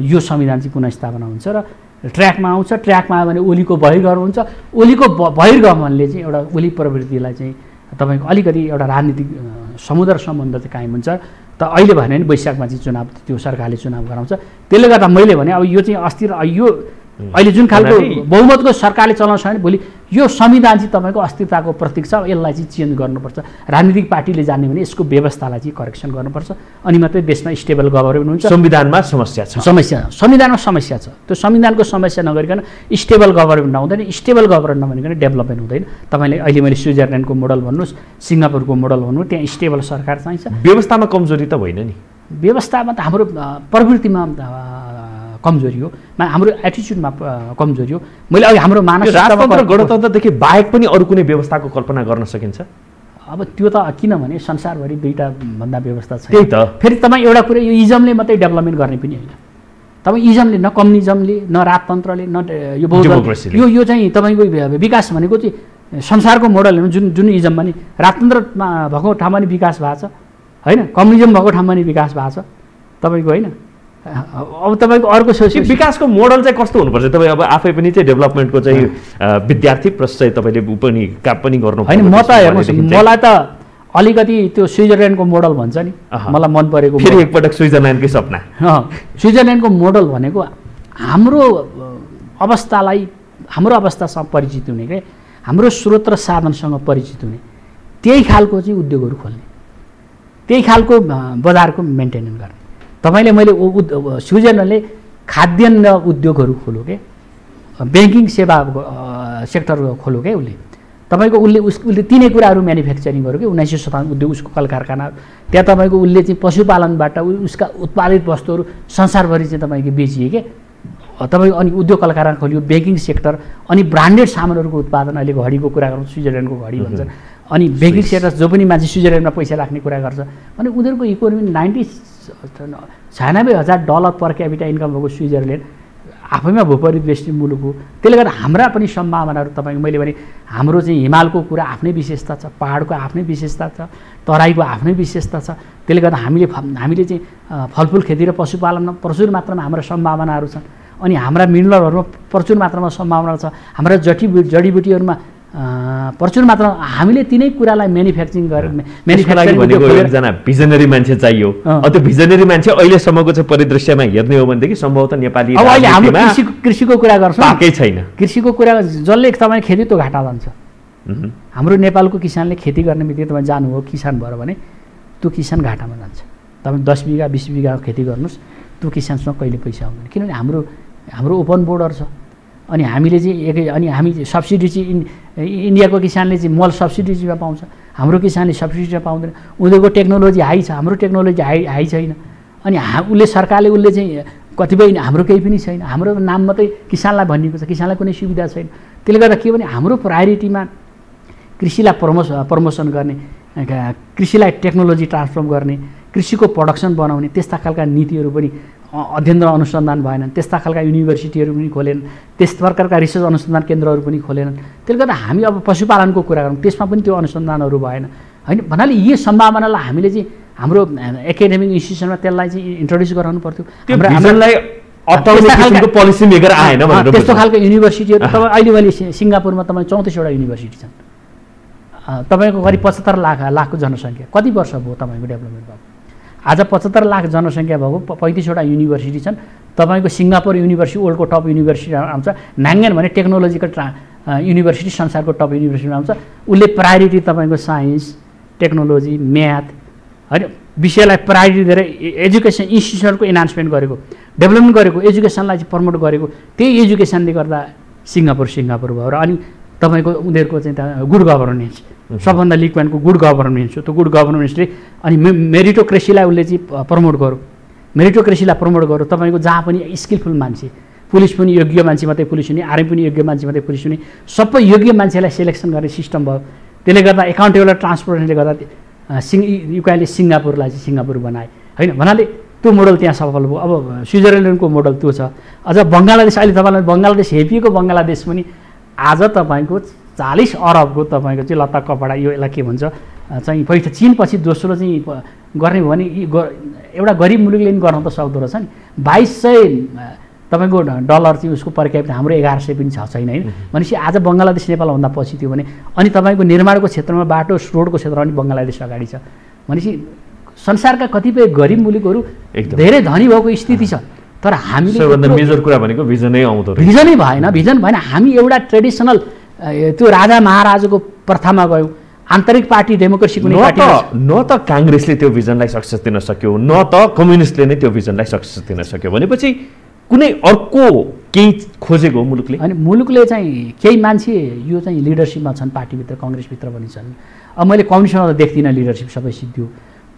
यो संविधान चाहिँ पुनर्स्थापना हुन्छ र ट्र्याकमा आउँछ। ट्र्याकमा आयो भने ओलीको बहिर्गमन हुन्छ। ओलीको बहिर्गमनले चाहिँ एउटा ओली प्रवृत्तिलाई चाहिँ तपाईँको अलिकति एउटा राजनीतिक समुद्र सम्बन्ध चाहिँ कायम हुन्छ। त अहिले भने नि वैशाखमा चाहिँ चुनाव, त्यो सरकारले चुनाव गराउँछ। त्यसले गर्दा मैले भने अब यो चाहिँ अस्ति यो अहिले जुन खालको बहुमतको सरकारले चलाउँछ भने भोलि यो संविधान चाहिँ तपाईँको अस्तित्वको प्रतीक छ, यसलाई चाहिँ चेन्ज गर्नुपर्छ। राजनीतिक पार्टीले जान्ने भने यसको व्यवस्थालाई चाहिँ करेक्सन गर्नुपर्छ, अनि मात्रै देशमा स्टेबल गभर्नमेन्ट हुन्छ। संविधानमा समस्या छ, संविधानमा समस्या छ। त्यो संविधानको समस्या नगरिकन स्टेबल गभर्नमेन्ट नहुँदैन। स्टेबल गभर्नमेन्ट नभनिकन डेभलपमेन्ट हुँदैन। तपाईँले अहिले मैले स्विजरल्यान्डको मोडल भन्नुहोस्, सिङ्गापुरको मोडल भन्नु, त्यहाँ स्टेबल सरकार चाहिन्छ। व्यवस्थामा कमजोरी त होइन नि? व्यवस्थामा त हाम्रो प्रवृत्तिमा कमजोरी हो, हाम्रो एटिच्युडमा कमजोरी हो। मैले अहिले हाम्रो राजतन्त्र गणतन्त्रदेखि बाहेक पनि अरू कुनै व्यवस्थाको कल्पना गर्न सकिन्छ? अब त्यो त किनभने संसारभरि दुईवटा भन्दा व्यवस्था छ। त्यही त। फेरि तपाईँ एउटा कुरा, यो इजमले मात्रै डेभलपमेन्ट गर्ने पनि होइन। तपाईँ इजमले, न कम्युनिजमले, न राजतन्त्रले, न यो डेमोक्रेसीले, यो चाहिँ तपाईँको विकास भनेको चाहिँ संसारको मोडल हो। जुन इजममा नि राजतन्त्रमा भएको ठाउँमा नि विकास भएको छ, होइन? कम्युनिजम भएको ठाउँमा नि विकास भएको छ तपाईँको, होइन? अब तपाईँको अर्को सोच विकासको मोडल चाहिँ कस्तो हुनुपर्छ? तपाईँ अब आफै पनि चाहिँ डेभलपमेन्टको चाहिँ विद्यार्थी प्लस चाहिँ तपाईँले पनि काम पनि गर्नु होइन। म त हेर्नुहोस्, मलाई त अलिकति त्यो स्विजरल्यान्डको मोडल भन्छ नि, मलाई मन परेको। फेरि एकपटक स्विजरल्यान्डकै सपना। स्विजरल्यान्डको मोडल भनेको हाम्रो अवस्थालाई, हाम्रो अवस्थासँग परिचित हुने, के हाम्रो स्रोत र साधनसँग परिचित हुने, त्यही खालको चाहिँ उद्योगहरू खोल्ने, त्यही खालको बजारको मेन्टेनेन्स गर्ने। तपाईँले मैले स्विजरल्यान्डले खाद्यान्न उद्योगहरू खोलो, के ब्याङ्किङ सेवा सेक्टर खोलो, के उसले तपाईँको उसले तिनै कुराहरू म्यानुफ्याक्चरिङ गर्यो कि 1957 उद्योग, उसको कल कारखाना त्यहाँ तपाईँको उसले चाहिँ पशुपालनबाट उसका उत्पादित वस्तुहरू संसारभरि चाहिँ तपाईँको बेचिए, के तपाईँको। अनि उद्योग कल कारखाना खोलियो, ब्याङ्किङ सेक्टर, अनि ब्रान्डेड सामानहरूको उत्पादन। अहिले घडीको कुरा गरौँ, स्विजरल्यान्डको घडी भन्छ। अनि ब्याङ्किङ सेक्टर, जो पनि मान्छे स्विजरल्यान्डमा पैसा राख्ने कुरा गर्छ भने उनीहरूको इकोनोमी $96,000 पर क्यापिटा इन्कम भएको स्विजरल्यान्ड आफैमा भूपरिवेष्टित मुलुक हो। त्यसले गर्दा हाम्रा पनि सम्भावनाहरू, तपाईँको मैले भने हाम्रो चाहिँ हिमालको कुरा आफ्नै विशेषता छ, पहाडको आफ्नै विशेषता छ, तराईको आफ्नै विशेषता छ। त्यसले गर्दा हामीले चाहिँ फलफुल खेती र पशुपालनमा प्रचुर मात्रामा हाम्रा सम्भावनाहरू छन्। अनि हाम्रा मिनरलहरूमा प्रचुर मात्रामा सम्भावना छ। हाम्रा जडीबुटीहरूमा प्रचुर मात्रामा हामीले तिनै कुरालाई म्यानुफ्याक्चरिङ भनेको एकजना भिजनरी मान्छे चाहियो। त्यो भिजनरी मान्छे अहिलेसम्मको चाहिँ परिदृश्यमा हेर्ने हो भनेदेखि सम्भवतः नेपाली अब अहिले हाम्रो कृषिको कुरा गर्छौँ, पाएकै छैन। कृषिको कुरा जसले तपाईँ खेती त्यो घाटा जान्छ। हाम्रो नेपालको किसानले खेती गर्ने बित्तिकै तपाईँ जानुभयो किसान भएर भने त्यो किसान घाटामा जान्छ। तपाईँ 10 बिघा 20 बिघा खेती गर्नुहोस्, त्यो किसानसँग कहिले पैसा आउँदैन। किनभने हाम्रो ओपन बोर्डर छ। अनि हामीले चाहिँ अनि हामी सब्सिडी चाहिँ इन्डियाको किसानले चाहिँ मल सब्सिडीमा पाउँछ, हाम्रो किसानले सब्सिडीमा पाउँदैन। उनीहरूको टेक्नोलोजी हाई छ, हाम्रो टेक्नोलोजी हाई छैन। अनि उसले चाहिँ कतिपय हाम्रो केही पनि छैन, हाम्रो नाम मात्रै किसानलाई भनिएको छ, किसानलाई कुनै सुविधा छैन। त्यसले गर्दा के भने हाम्रो प्रायोरिटीमा कृषिलाई प्रमोसन गर्ने, कृषिलाई टेक्नोलोजी ट्रान्सफर्म गर्ने, कृषिको प्रोडक्सन बनाउने त्यस्ता खालका नीतिहरू पनि अध्ययन र अनुसन्धान भएनन्, त्यस्ता खालका युनिभर्सिटीहरू पनि खोलेनन्, त्यस प्रकारका रिसर्च अनुसन्धान केन्द्रहरू पनि खोलेनन्। त्यसले गर्दा हामी अब पशुपालनको कुरा गरौँ, त्यसमा पनि त्यो अनुसन्धानहरू भएन होइन। भन्नाले यी सम्भावनालाई हामीले चाहिँ हाम्रो एकाडेमिक इन्स्टिट्युसनमा त्यसलाई चाहिँ इन्ट्रोड्युस गराउनु पर्थ्यो। त्यस्तो खालको युनिभर्सिटीहरू तपाईँ अहिले सिङ्गापुरमा तपाईँ 34वटा युनिभर्सिटी छन्, तपाईँको करिब 75 लाखको जनसङ्ख्या, कति वर्ष भयो तपाईँको डेभलपमेन्ट भएको? आज 75 लाख जनसङ्ख्या भएको 35वटा युनिभर्सिटी छन्। तपाईँको सिङ्गापुर युनिभर्सिटी वर्ल्डको टप युनिभर्सिटी आउँछ, नाङ्गेन भने टेक्नोलोजिकल युनिभर्सिटी संसारको टप युनिभर्सिटीमा आउँछ। उसले प्रायोरिटी तपाईँको साइन्स, टेक्नोलोजी, म्याथ होइन विषयलाई प्रायोरिटी दिएर एजुकेसन इन्स्टिट्युसनको इन्हान्समेन्ट गरेको, डेभलपमेन्ट गरेको, एजुकेसनलाई चाहिँ प्रमोट गरेको, त्यही एजुकेसनले गर्दा सिङ्गापुर भयो। र अनि तपाईँको उनीहरूको चाहिँ गुड गभर्नेन्स, सबभन्दा लिग पोइन्टको गुड गभर्नेन्स हो। त्यो गुड गभर्नेन्सले अनि मेरिटोक्रेसीलाई उसले चाहिँ प्रमोट गर्यो, मेरिटोक्रेसीलाई प्रमोट गर्यो। तपाईँको जहाँ पनि स्किलफुल मान्छे, पुलिस पनि योग्य मान्छे मात्रै पुलिस हुने, आर्मी पनि योग्य मान्छे मात्रै पुलिस हुने, सबै योग्य मान्छेलाई सेलेक्सन गर्ने सिस्टम भयो। त्यसले गर्दा एकाउन्टेबल र ट्रान्सपरेन्टले गर्दा युकाले सिङ्गापुरलाई चाहिँ सिङ्गापुर बनाए होइन। भन्नाले त्यो मोडल त्यहाँ सफल भयो। अब स्विजरल्यान्डको मोडल त्यो छ। अझ बङ्गलादेश, अहिले तपाईँलाई बङ्गलादेश हेपिएको बङ्गलादेश पनि आज तपाईँको 40 अरबको तपाईँको चाहिँ लत्ता कपडा यो यसलाई के भन्छ चाहिँ पहिलो चीनपछि दोस्रो चाहिँ गर्ने हो भने एउटा गरिब मुलुकले पनि गर्न त सक्दो रहेछ नि। 2200 तपाईँको डलर चाहिँ उसको पर क्यापिटा, हाम्रो 1100 पनि छैन होइन। भनेपछि आज बङ्गलादेश नेपालभन्दा पछि थियो भने अनि तपाईँको निर्माणको क्षेत्रमा बाटो रोडको क्षेत्रमा पनि बङ्गलादेश अगाडि छ। भनेपछि संसारका कतिपय गरिब मुलुकहरू धेरै धनी भएको स्थिति छ। तर हामीले मेजर कुरा भनेको भिजनै आउँदो रहेछ, भिजनै भएन। हामी एउटा ट्रेडिसनल त्यो राजा महाराजाको प्रथामा गयौँ। आन्तरिक पार्टी डेमोक्रेसी कुनै पार्टी न त काङ्ग्रेसले त्यो भिजनलाई सक्सेस दिन सक्यो, न त कम्युनिस्टले नै त्यो भिजनलाई सक्सेस दिन सक्यो। भनेपछि कुनै अर्को केही खोजेको मुलुकले, अनि मुलुकले चाहिँ केही मान्छे यो चाहिँ लिडरसिपमा छन्, पार्टीभित्र कङ्ग्रेसभित्र पनि छन्। अब मैले कम्युनिस्टमा त देख्दिनँ लिडरसिप सबै सिद्धियो,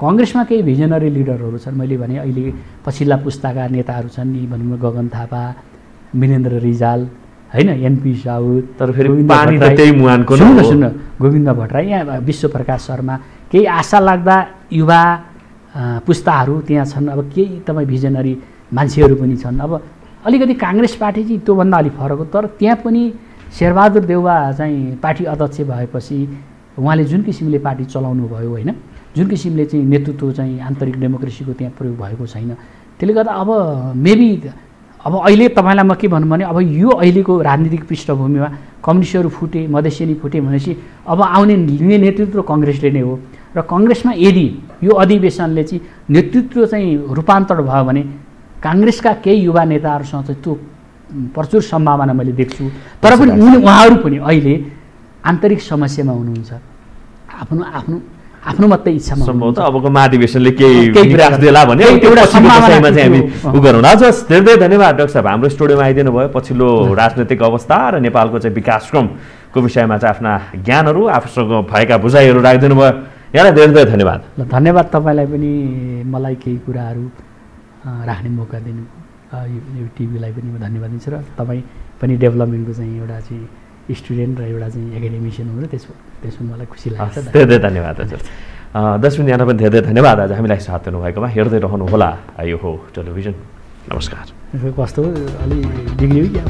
कङ्ग्रेसमा केही भिजनरी लिडरहरू छन्। मैले भने अहिले पछिल्ला पुस्ताका नेताहरू छन्, यी भनौँ गगन थापा, वीरेन्द्र रिजाल होइन, एनपी साउद, तर फेरि पानी त त्यही मुहानको सुन्नु गोविन्द भट्टराई, यहाँ विश्वप्रकाश शर्मा, केही आशा लाग्दा युवा पुस्ताहरू त्यहाँ छन्। अब केही तपाईँ भिजनरी मान्छेहरू पनि छन्। अब अलिकति काङ्ग्रेस पार्टी चाहिँ त्योभन्दा अलिक फरक हो। तर त्यहाँ पनि शेरबहादुर देउवा चाहिँ पार्टी अध्यक्ष भएपछि उहाँले जुन किसिमले पार्टी चलाउनु भयो होइन, जुन किसिमले चाहिँ नेतृत्व चाहिँ आन्तरिक डेमोक्रेसीको त्यहाँ प्रयोग भएको छैन। त्यसले गर्दा अब मेबी अब अहिले तपाईँलाई म के भनौँ भने अब यो अहिलेको राजनीतिक पृष्ठभूमिमा कम्युनिस्टहरू फुटे, मधेसिनी फुटे भनेपछि अब आउने नेतृत्व कङ्ग्रेसले नै हो। र कङ्ग्रेसमा यदि यो अधिवेशनले चाहिँ नेतृत्व चाहिँ रूपान्तरण भयो भने काङ्ग्रेसका केही युवा नेताहरूसँग चाहिँ त्यो प्रचुर सम्भावना मैले देख्छु। तर पनि उहाँहरू पनि अहिले आन्तरिक समस्यामा हुनुहुन्छ, आफ्नो मात्रै इच्छामा। सम्भवतः अबको महाधिवेशनले केही विरास देला भने एउटा सम्भावनामा चाहिँ हामी उ गरौँ। हजुर, धेरै धन्यवाद डाक्टर साहब, हाम्रो स्टुडियोमा आइदिनु भयो। पछिल्लो राजनैतिक अवस्था र नेपालको चाहिँ विकासक्रमको विषयमा चाहिँ आफ्ना ज्ञानहरू, आफूसँग भएका बुझाइहरू राखिदिनु भयो। यहाँलाई धेरै धेरै धन्यवाद। धन्यवाद तपाईँलाई पनि मलाई केही कुराहरू राख्ने मौका दिनु, यो टिभीलाई पनि म धन्यवाद दिन्छु। र तपाईँ पनि डेभलपमेन्टको चाहिँ एउटा चाहिँ स्टुडेन्ट र एउटा चाहिँ एकाडेमिसियन हुनु, त्यसमा मलाई खुसी लाग्छ। धेरै धेरै धन्यवाद हजुर। दर्शक यहाँ पनि धेरै धेरै धन्यवाद आज हामीलाई साथ दिनुभएकोमा। हेर्दै रहनुहोला यो हो टेलिभिजन। नमस्कार। कस्तो अलि बिग्रियो क्या।